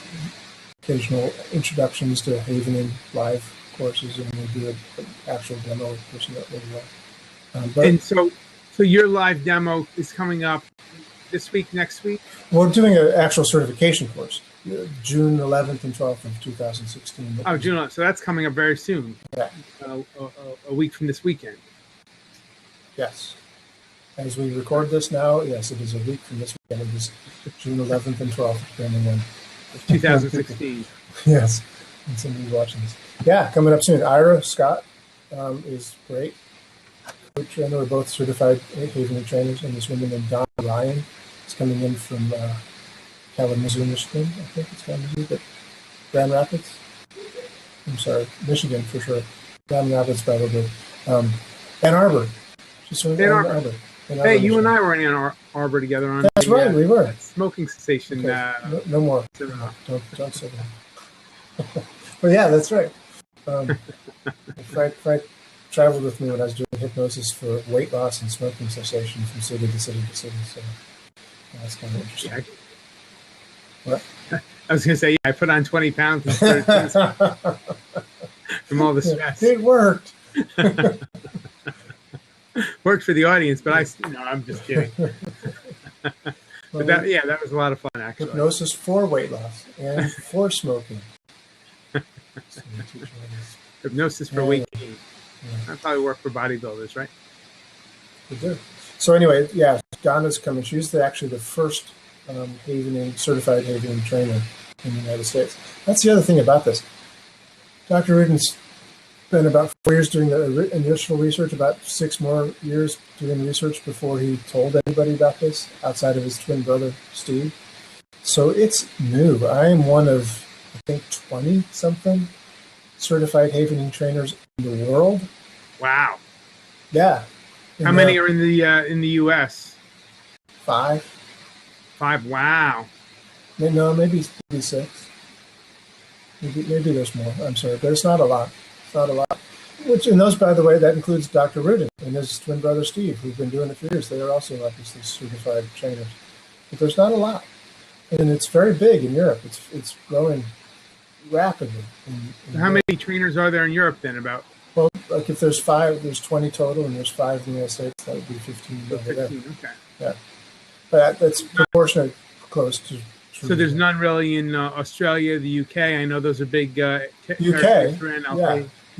occasional introductions to havening live courses, and we do an actual demo with a person that lives well. And so your live demo is coming up this week, next week? We're doing an actual certification course, June 11th and 12th of 2016. Oh, June 11th. So that's coming up very soon. Yeah. A week from this weekend. Yes. As we record this now, yes, it is a week from this weekend. It is June 11th and 12th, depending on 2016. Yes. And somebody's watching this. Yeah, coming up soon. Ira Scott is great. Coach, I know we're both certified havening trainers, and this woman named Dawn Ryan is coming in from Kalamazoo, Michigan. I think it's Kalamazoo, but Grand Rapids. I'm sorry, Michigan for sure. Grand Rapids probably. Ann Arbor. She's from Ann Arbor. Hey, you and I were in Ann Arbor together on. That's right, we were. Smoking cessation. Okay. No more. Don't say that. Well, yeah, that's right. Frank traveled with me when I was doing hypnosis for weight loss and smoking cessation from city to city to city. So that's kind of interesting. Yeah. What? I was going to say, yeah, I put on 20 pounds in 30 days from all the stress. It worked. Worked for the audience, but I'm just kidding. But that was a lot of fun, actually. Hypnosis for weight loss and for smoking. Hypnosis for weight gain. That probably work for bodybuilders, right? They do. So anyway, yeah, Donna's coming. She's actually the first certified havening trainer in the United States. That's the other thing about this. Dr. Ridden's been about 4 years doing the initial research, about 6 more years doing research before he told anybody about this, outside of his twin brother, Steve. So it's new. I am one of, I think, 20-something certified havening trainers in the world. Wow. Yeah. How many are in the U.S.? 5. 5. Wow. No, maybe 6. Maybe there's more. I'm sorry, but it's not a lot. It's not a lot. And those, by the way, that includes Dr. Rudin and his twin brother Steve, who've been doing it for years. They are also obviously certified trainers. But there's not a lot. And it's very big in Europe. It's growing rapidly. How many trainers are there in Europe then? About? Well, like if there's 5, there's 20 total, and there's 5 in the United States, that would be 15 over there. 15, okay. Yeah. But that's proportionate close to. So there's none really in Australia, the UK. I know those are big. UK, yeah.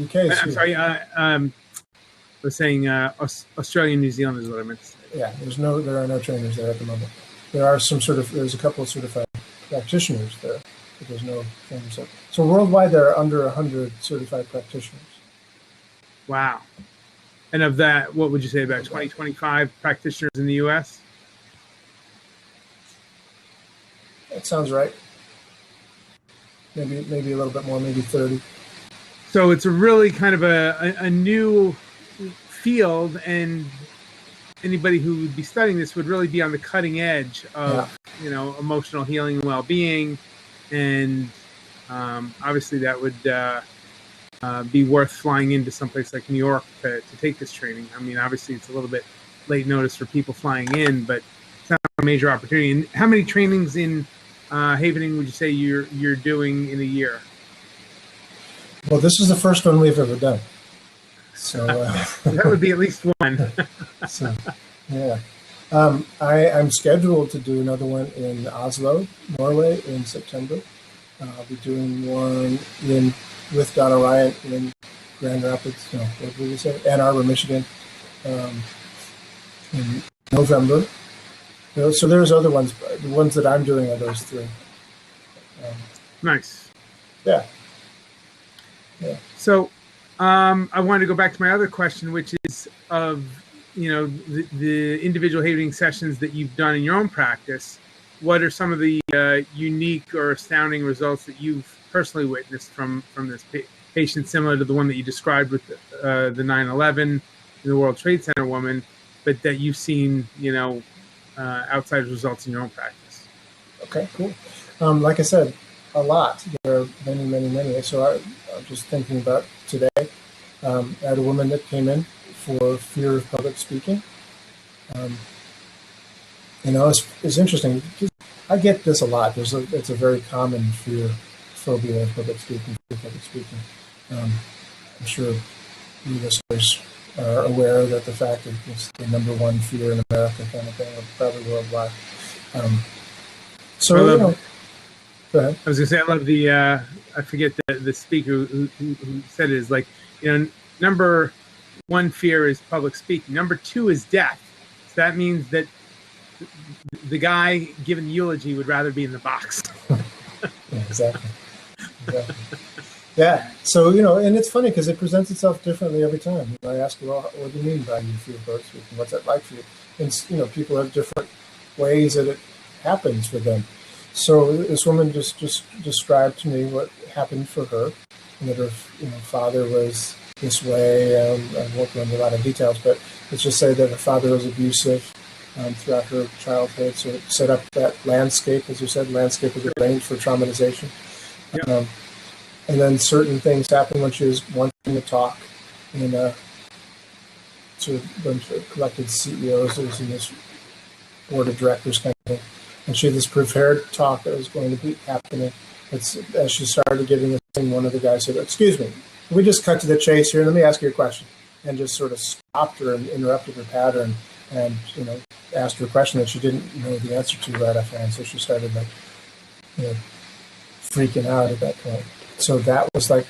UK. I'm sorry. I was saying Australia and New Zealand is what I meant to say. Yeah, there are no trainers there at the moment. There's a couple of certified practitioners there, but there's no trainers there. So worldwide, there are under 100 certified practitioners. Wow. And of that, what would you say about 20, 25 practitioners in the U.S.? That sounds right. Maybe a little bit more, maybe 30. So it's a really kind of a new field, and anybody who would be studying this would really be on the cutting edge of emotional healing and well-being, and obviously that would be worth flying into someplace like New York to take this training. I mean, obviously it's a little bit late notice for people flying in, but it's not a major opportunity. And how many trainings in havening would you say you're doing in a year? Well, this is the first one we've ever done. So that would be at least one. So, yeah. I'm scheduled to do another one in Oslo, Norway in September. I'll be doing one with Donna Ryan in Grand Rapids, what did we say? Ann Arbor, Michigan, in November. So there's other ones. The ones that I'm doing are those 3. Nice. Yeah. So I wanted to go back to my other question, which is of the individual havening sessions that you've done in your own practice. What are some of the unique or astounding results that you've personally witnessed from this patient, similar to the one that you described with the 9/11, the World Trade Center woman, but that you've seen outside results in your own practice? Okay, cool. Like I said, a lot. There are many, many, many. So I'm just thinking about today. I had a woman that came in for fear of public speaking. It's interesting. I get this a lot. It's a very common phobia of public speaking. I'm sure you listeners are aware that the fact that it's the number one fear in America, kind of thing, or probably worldwide. Go ahead. I was going to say, I love the, I forget the speaker who said it, is like, number one fear is public speaking. Number 2 is death. So that means that the guy giving the eulogy would rather be in the box. Yeah, exactly. Yeah. So, and it's funny because it presents itself differently every time. I ask, well, what do you mean by you fear public speaking? What's that like for you? And, people have different ways that it happens for them. So this woman just described to me what happened for her, and that her father was this way. I won't go into a lot of details, but let's just say that her father was abusive throughout her childhood. So it set up that landscape, as you said, landscape of the brain for traumatization. Yeah. And then certain things happened when she was wanting to talk in a sort of bunch of collected CEOs. There was in this board of directors kind of thing. And she had this prepared talk that was going to be happening. As she started giving this thing, one of the guys said, "Excuse me, can we just cut to the chase here? Let me ask you a question." And just sort of stopped her and interrupted her pattern, and asked her a question that she didn't know the answer to right offhand. So she started freaking out at that point. So that was like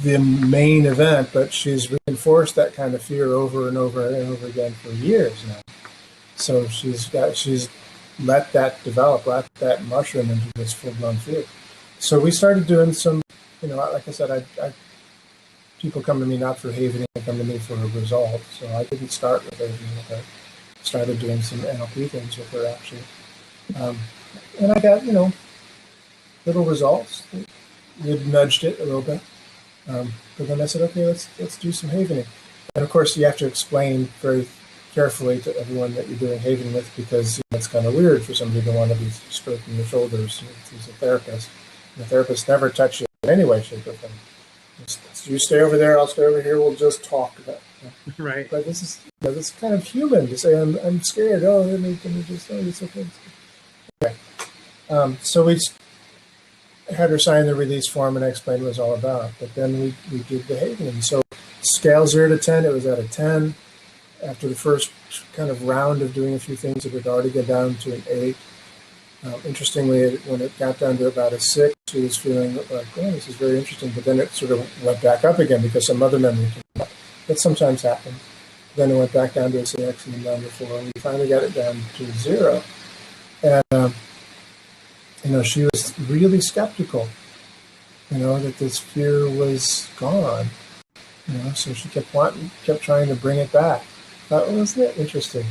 the main event, but she's reinforced that kind of fear over and over and over again for years now. So she's let that develop, let that mushroom into this full-blown fear. So we started doing some, like I said, people come to me not for havening, they come to me for a result. So I didn't start with havening with her. Started doing some NLP things with her, actually. And I got, little results. We had nudged it a little bit. But then I said, okay, let's do some havening. And of course, you have to explain very carefully to everyone that you're doing havening with, because it's kind of weird for somebody to want to be stroking your shoulders. He's a therapist. And the therapist never touches you in any way, shape, or form. You stay over there, I'll stay over here, we'll just talk about it. Right. But this is this kind of human to say, I'm scared. Oh, let me just, it's okay. Okay. So we had her sign the release form, and I explained what it was all about. But then we did the havening. So scale 0 to 10, it was at a 10. After the first kind of round of doing a few things, it had already got down to an 8. Interestingly, when it got down to about a 6, she was feeling like, oh, this is very interesting. But then it sort of went back up again because some other memory came up. That sometimes happens. Then it went back down to a 6 and then down to 4. And we finally got it down to 0. And, she was really skeptical, that this fear was gone. So she kept trying to bring it back. Thought, well, isn't that interesting?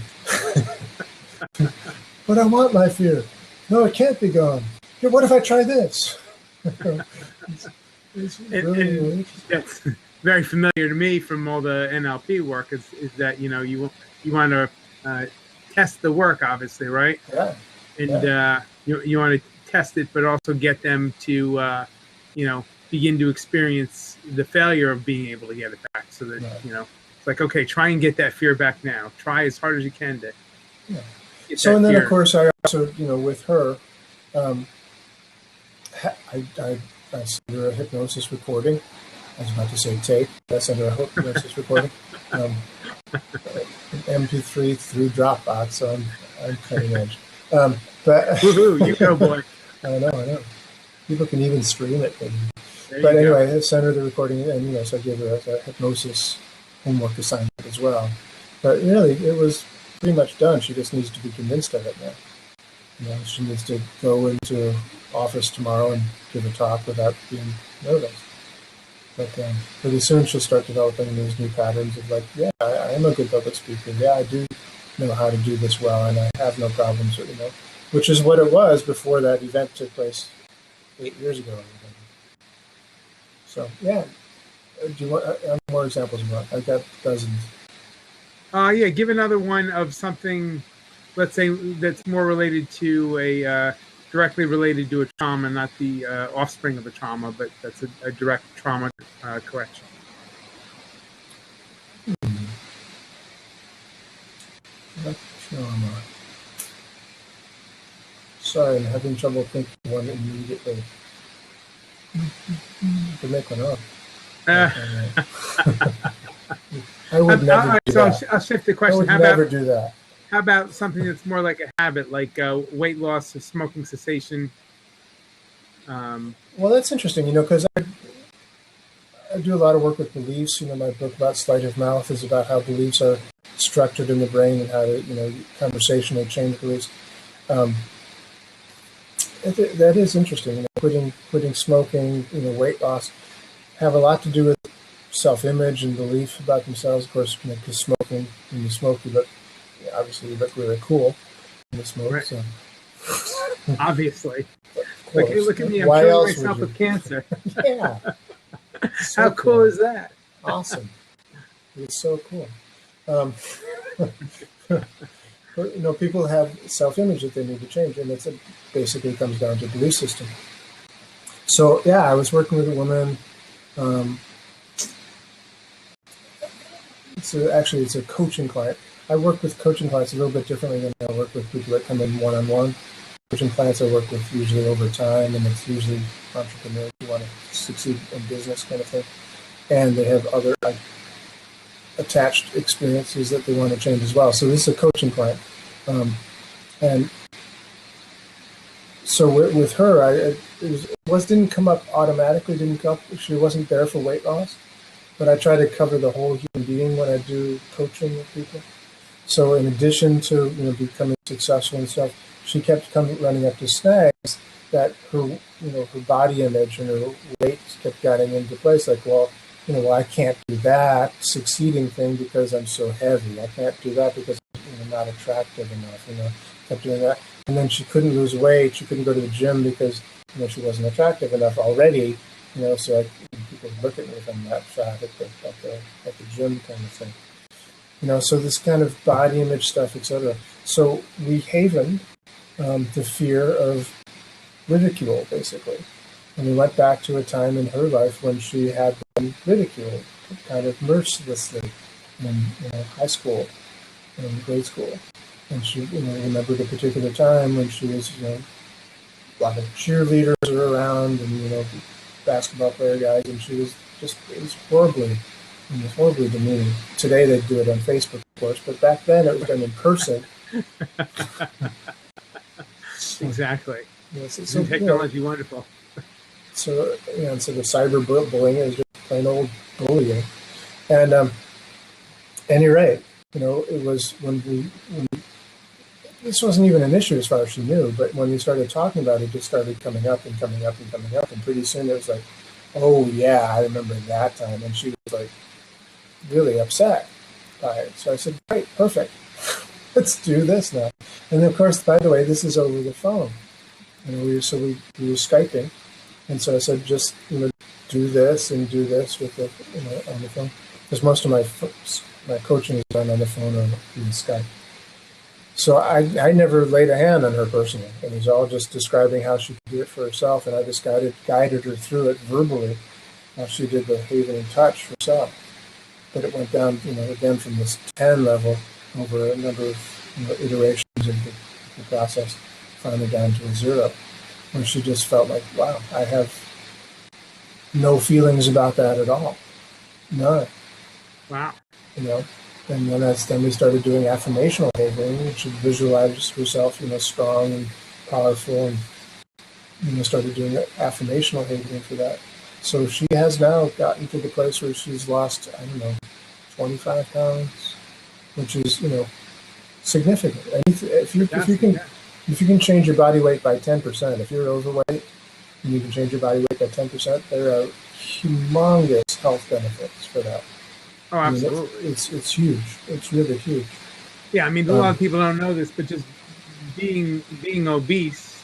But I want my fear. No, it can't be gone. Here, what if I try this? it's really interesting. That's very familiar to me from all the NLP work. Is that you want to test the work, obviously, right? Yeah. And you want to test it, but also get them to begin to experience the failure of being able to get it back. So that it's like, okay, try and get that fear back now. Try as hard as you can to. Yeah. So and then fear. Of course I also with her, I sent her a hypnosis recording. I was about to say tape. I sent her a hypnosis recording, MP3 through Dropbox. So I'm cutting edge. But woohoo, you go, boy. I know. People can even stream it. But anyway, I sent her the recording, and so I gave her a hypnosis homework assignment as well. But really, it was pretty much done. She just needs to be convinced of it now. She needs to go into office tomorrow and give a talk without being nervous. But pretty soon she'll start developing these new patterns of like, yeah, I am a good public speaker. Yeah, I do know how to do this well, and I have no problems with which is what it was before that event took place 8 years ago. So yeah, do you want more examples of that? I've got dozens. Yeah, give another one of something, let's say, that's more related to directly related to a trauma, not the offspring of a trauma, but that's a direct trauma correction. Trauma. Sorry, I'm having trouble thinking one immediately. You can make one up. I would never do that. I'll shift the question. I would never do that. How about something that's more like a habit, like weight loss or smoking cessation? Well, that's interesting, because I do a lot of work with beliefs. My book about sleight of mouth is about how beliefs are structured in the brain and how to, conversationally change beliefs. That is interesting. Quitting smoking, weight loss, have a lot to do with self-image and belief about themselves. Of course, because smoking, when you smoke, obviously you look really cool when you smoke. Right. So. Obviously. Look at me, I'm Why killing else myself with cancer. Yeah. So How cool is that? Awesome. It's so cool. People have self-image that they need to change, and it basically comes down to belief system. So, yeah, I was working with a woman. It's a coaching client. I work with coaching clients a little bit differently than I work with people that come in one-on-one. coaching clients I work with usually over time, and it's usually entrepreneurs who want to succeed in business kind of thing. And they have other attached experiences that they want to change as well. So this is a coaching client. And so with her, it didn't come up automatically, she wasn't there for weight loss, but I try to cover the whole human being when I do coaching with people. So in addition to becoming successful and stuff, she kept running up to snags that her body image and her weight kept getting into place. Like, well, I can't do that succeeding thing because I'm so heavy. I can't do that because I'm not attractive enough. Kept doing that, and then she couldn't lose weight. She couldn't go to the gym because she wasn't attractive enough already. So people look at me if I'm that fat at the gym kind of thing. So this kind of body image stuff, etc. So we havened the fear of ridicule, basically. And we went back to a time in her life when she had been ridiculed, kind of mercilessly, in high school, in grade school. And she remembered a particular time when she was, a lot of cheerleaders were around and, basketball player guys, and she was just, it was horribly demeaning. Today they do it on Facebook, of course, but back then it was done in person. Exactly. So technology, wonderful. So, instead of cyberbullying, it was just plain old bullying. And you're right. It was when this wasn't even an issue as far as she knew, but when we started talking about it, it just started coming up and coming up and coming up. And pretty soon it was like, oh, yeah, I remember that time. And she was like really upset by it. So I said, great, perfect. Let's do this now. And of course, by the way, this is over the phone. And we were Skyping. And so I said, just, do this and do this with the, on the phone. Because most of my coaching is done on the phone or in Skype. So I never laid a hand on her personally. It was all just describing how she could do it for herself. And I just guided her through it verbally. How she did the haven and touch herself. But it went down, again from this 10 level over a number of iterations of the process, finally down to a 0. Where she just felt like, wow, I have no feelings about that at all. None. Wow. And then we started doing affirmational behaving. She visualized herself, strong and powerful, and started doing affirmational behaving for that. So she has now gotten to the place where she's lost, 25 pounds, which is, significant. And if you can change your body weight by 10%, if you're overweight and you can change your body weight by 10%, there are humongous health benefits for that. Oh, absolutely. It's huge. It's really huge. Yeah, a lot of people don't know this, but just being obese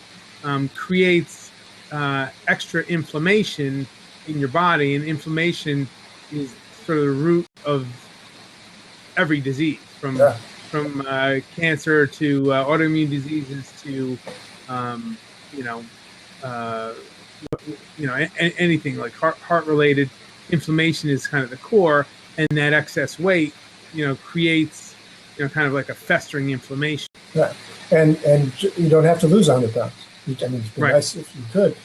creates extra inflammation in your body, and inflammation is sort of the root of every disease, from cancer to autoimmune diseases to anything like heart related. Inflammation is kind of the core, and that excess weight creates kind of like a festering inflammation. Yeah, and you don't have to lose 100 pounds. It'd be nice if you could,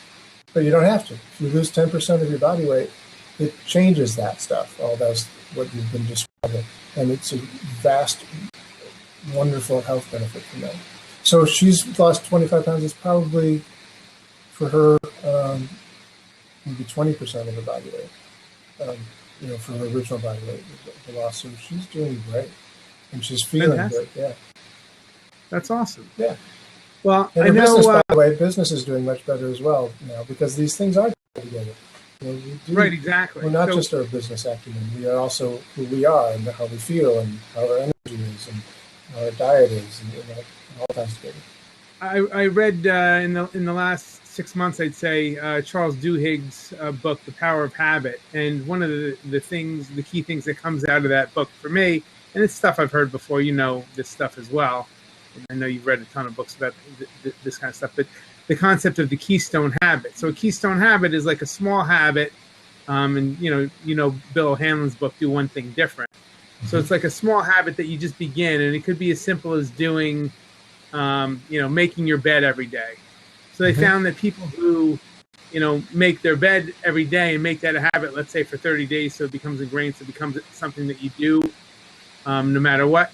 but you don't have to. If you lose 10% of your body weight, it changes that stuff. All that's what you've been describing, and it's a vast, wonderful health benefit from that. So she's lost 25 pounds. It's probably for her maybe 20% of her body weight. From her original body weight, the loss. So she's doing great, and she's feeling Fantastic. good. Yeah, that's awesome. Yeah. Well, and business, by the way, business is doing much better as well now because these things are together. Right, exactly. We're not just our business acumen; we are also who we are and how we feel and how our energy is and how our diet is, and all ties together. I read in the last 6 months, I'd say, Charles Duhigg's book, The Power of Habit. And one of the key things that comes out of that book for me, and it's stuff I've heard before, this stuff as well. And I know you've read a ton of books about this kind of stuff, but the concept of the keystone habit. So a keystone habit is like a small habit, and Bill O'Hanlon's book, Do One Thing Different. Mm-hmm. So it's like a small habit that you just begin, and it could be as simple as doing making your bed every day. So they found that people who, make their bed every day and make that a habit, let's say for 30 days, so it becomes ingrained, so it becomes something that you do no matter what,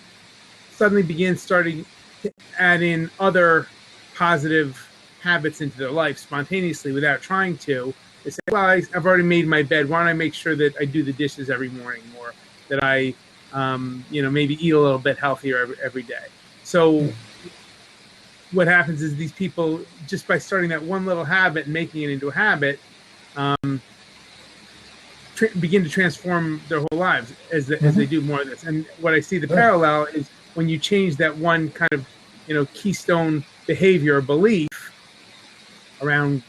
suddenly starting to add in other positive habits into their life spontaneously without trying to. They say, well, I've already made my bed. Why don't I make sure that I do the dishes every morning, or that I, maybe eat a little bit healthier every day. So what happens is these people, just by starting that one little habit and making it into a habit, begin to transform their whole lives as they do more of this. And what I see the parallel is when you change that one kind of, keystone behavior or belief around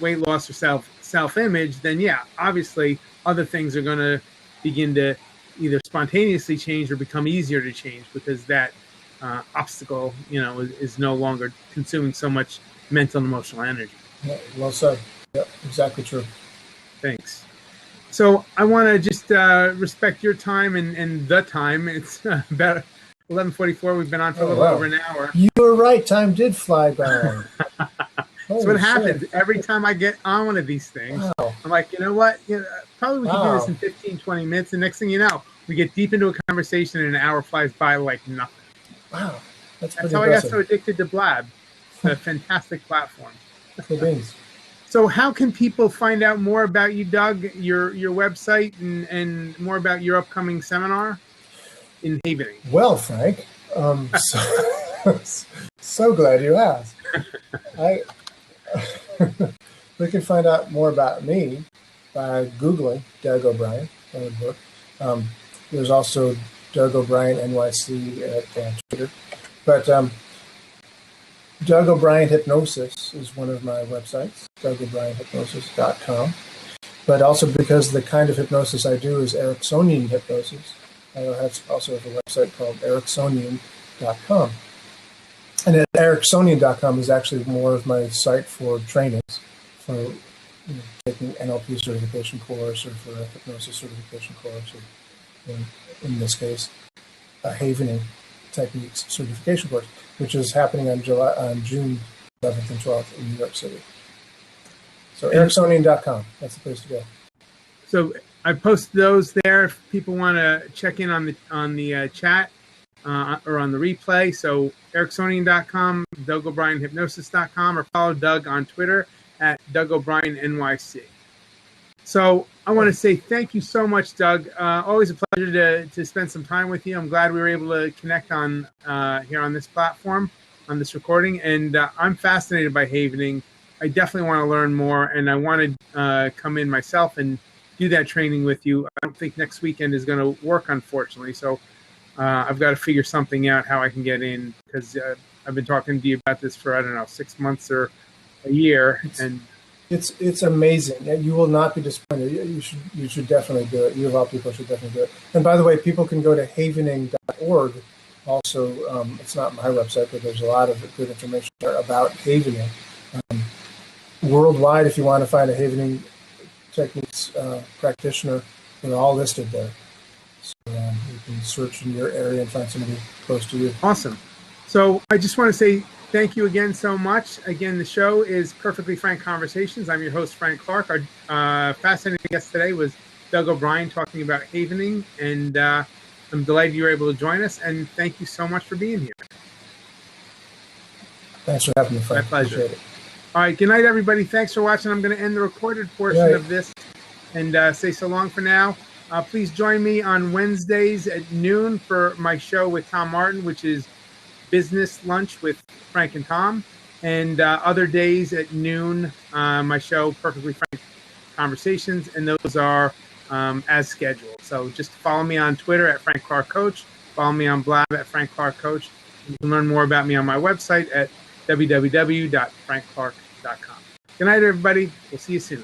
weight loss or self-image, then obviously other things are going to begin to either spontaneously change or become easier to change, because that obstacle, is no longer consuming so much mental and emotional energy. Yeah, well said. Yeah, exactly true. Thanks. So I want to just respect your time and the time. It's about 11:44. We've been on for a little over an hour. You were right. Time did fly by. That's what happens every time I get on one of these things. Wow. I'm like, you know what? Probably we can do this in 15, 20 minutes. And next thing you know, we get deep into a conversation and an hour flies by like nothing. Wow. That's how I got so addicted to Blab. It's a fantastic platform. Cool beans. So how can people find out more about you, Doug, your website, and more about your upcoming seminar in Havening? Well, Frank, so glad you asked. We can find out more about me by Googling Doug O'Brien. That would work. There's also Doug O'Brien NYC at Twitter. But Doug O'Brien Hypnosis is one of my websites, DougO'BrienHypnosis.com. But also, because the kind of hypnosis I do is Ericksonian hypnosis, I also have a website called Ericksonian.com. And at Ericksonian.com is actually more of my site for trainings, for taking NLP certification course, or for a hypnosis certification course, or in this case, a Havening techniques certification course, which is happening on June 11th and 12th in New York City. So Ericksonian.com, that's the place to go. So I posted those there if people want to check in on the chat or on the replay. So Ericksonian.com, DougO'BrienHypnosis.com, or follow Doug on Twitter at DougO'BrienNYC. So I want to say thank you so much, Doug. Always a pleasure to spend some time with you. I'm glad we were able to connect on here on this platform, on this recording. And I'm fascinated by Havening. I definitely want to learn more, and I want to come in myself and do that training with you. I don't think next weekend is going to work, unfortunately. So I've got to figure something out how I can get in, because I've been talking to you about this for, 6 months or a year. It's amazing. You will not be disappointed. You should definitely do it. You of all people should definitely do it. And by the way, people can go to havening.org. Also, it's not my website, but there's a lot of good information there about Havening. Worldwide, if you want to find a Havening techniques practitioner, they're all listed there. So you can search in your area and find somebody close to you. Awesome. So I just want to say thank you again so much. Again, the show is Perfectly Frank Conversations. I'm your host, Frank Clark. Our fascinating guest today was Doug O'Brien, talking about Havening, and I'm delighted you were able to join us, and thank you so much for being here. Thanks for having me, Frank. My pleasure. Appreciate it. All right, good night, everybody. Thanks for watching. I'm going to end the recorded portion of this and say so long for now. Please join me on Wednesdays at noon for my show with Tom Martin, which is Business Lunch with Frank and Tom. And other days at noon, my show, Perfectly Frank Conversations, and those are as scheduled. So just follow me on Twitter at Frank Clark Coach. Follow me on Blab at Frank Clark Coach. You can learn more about me on my website at www.frankclark.com. Good night, everybody. We'll see you soon.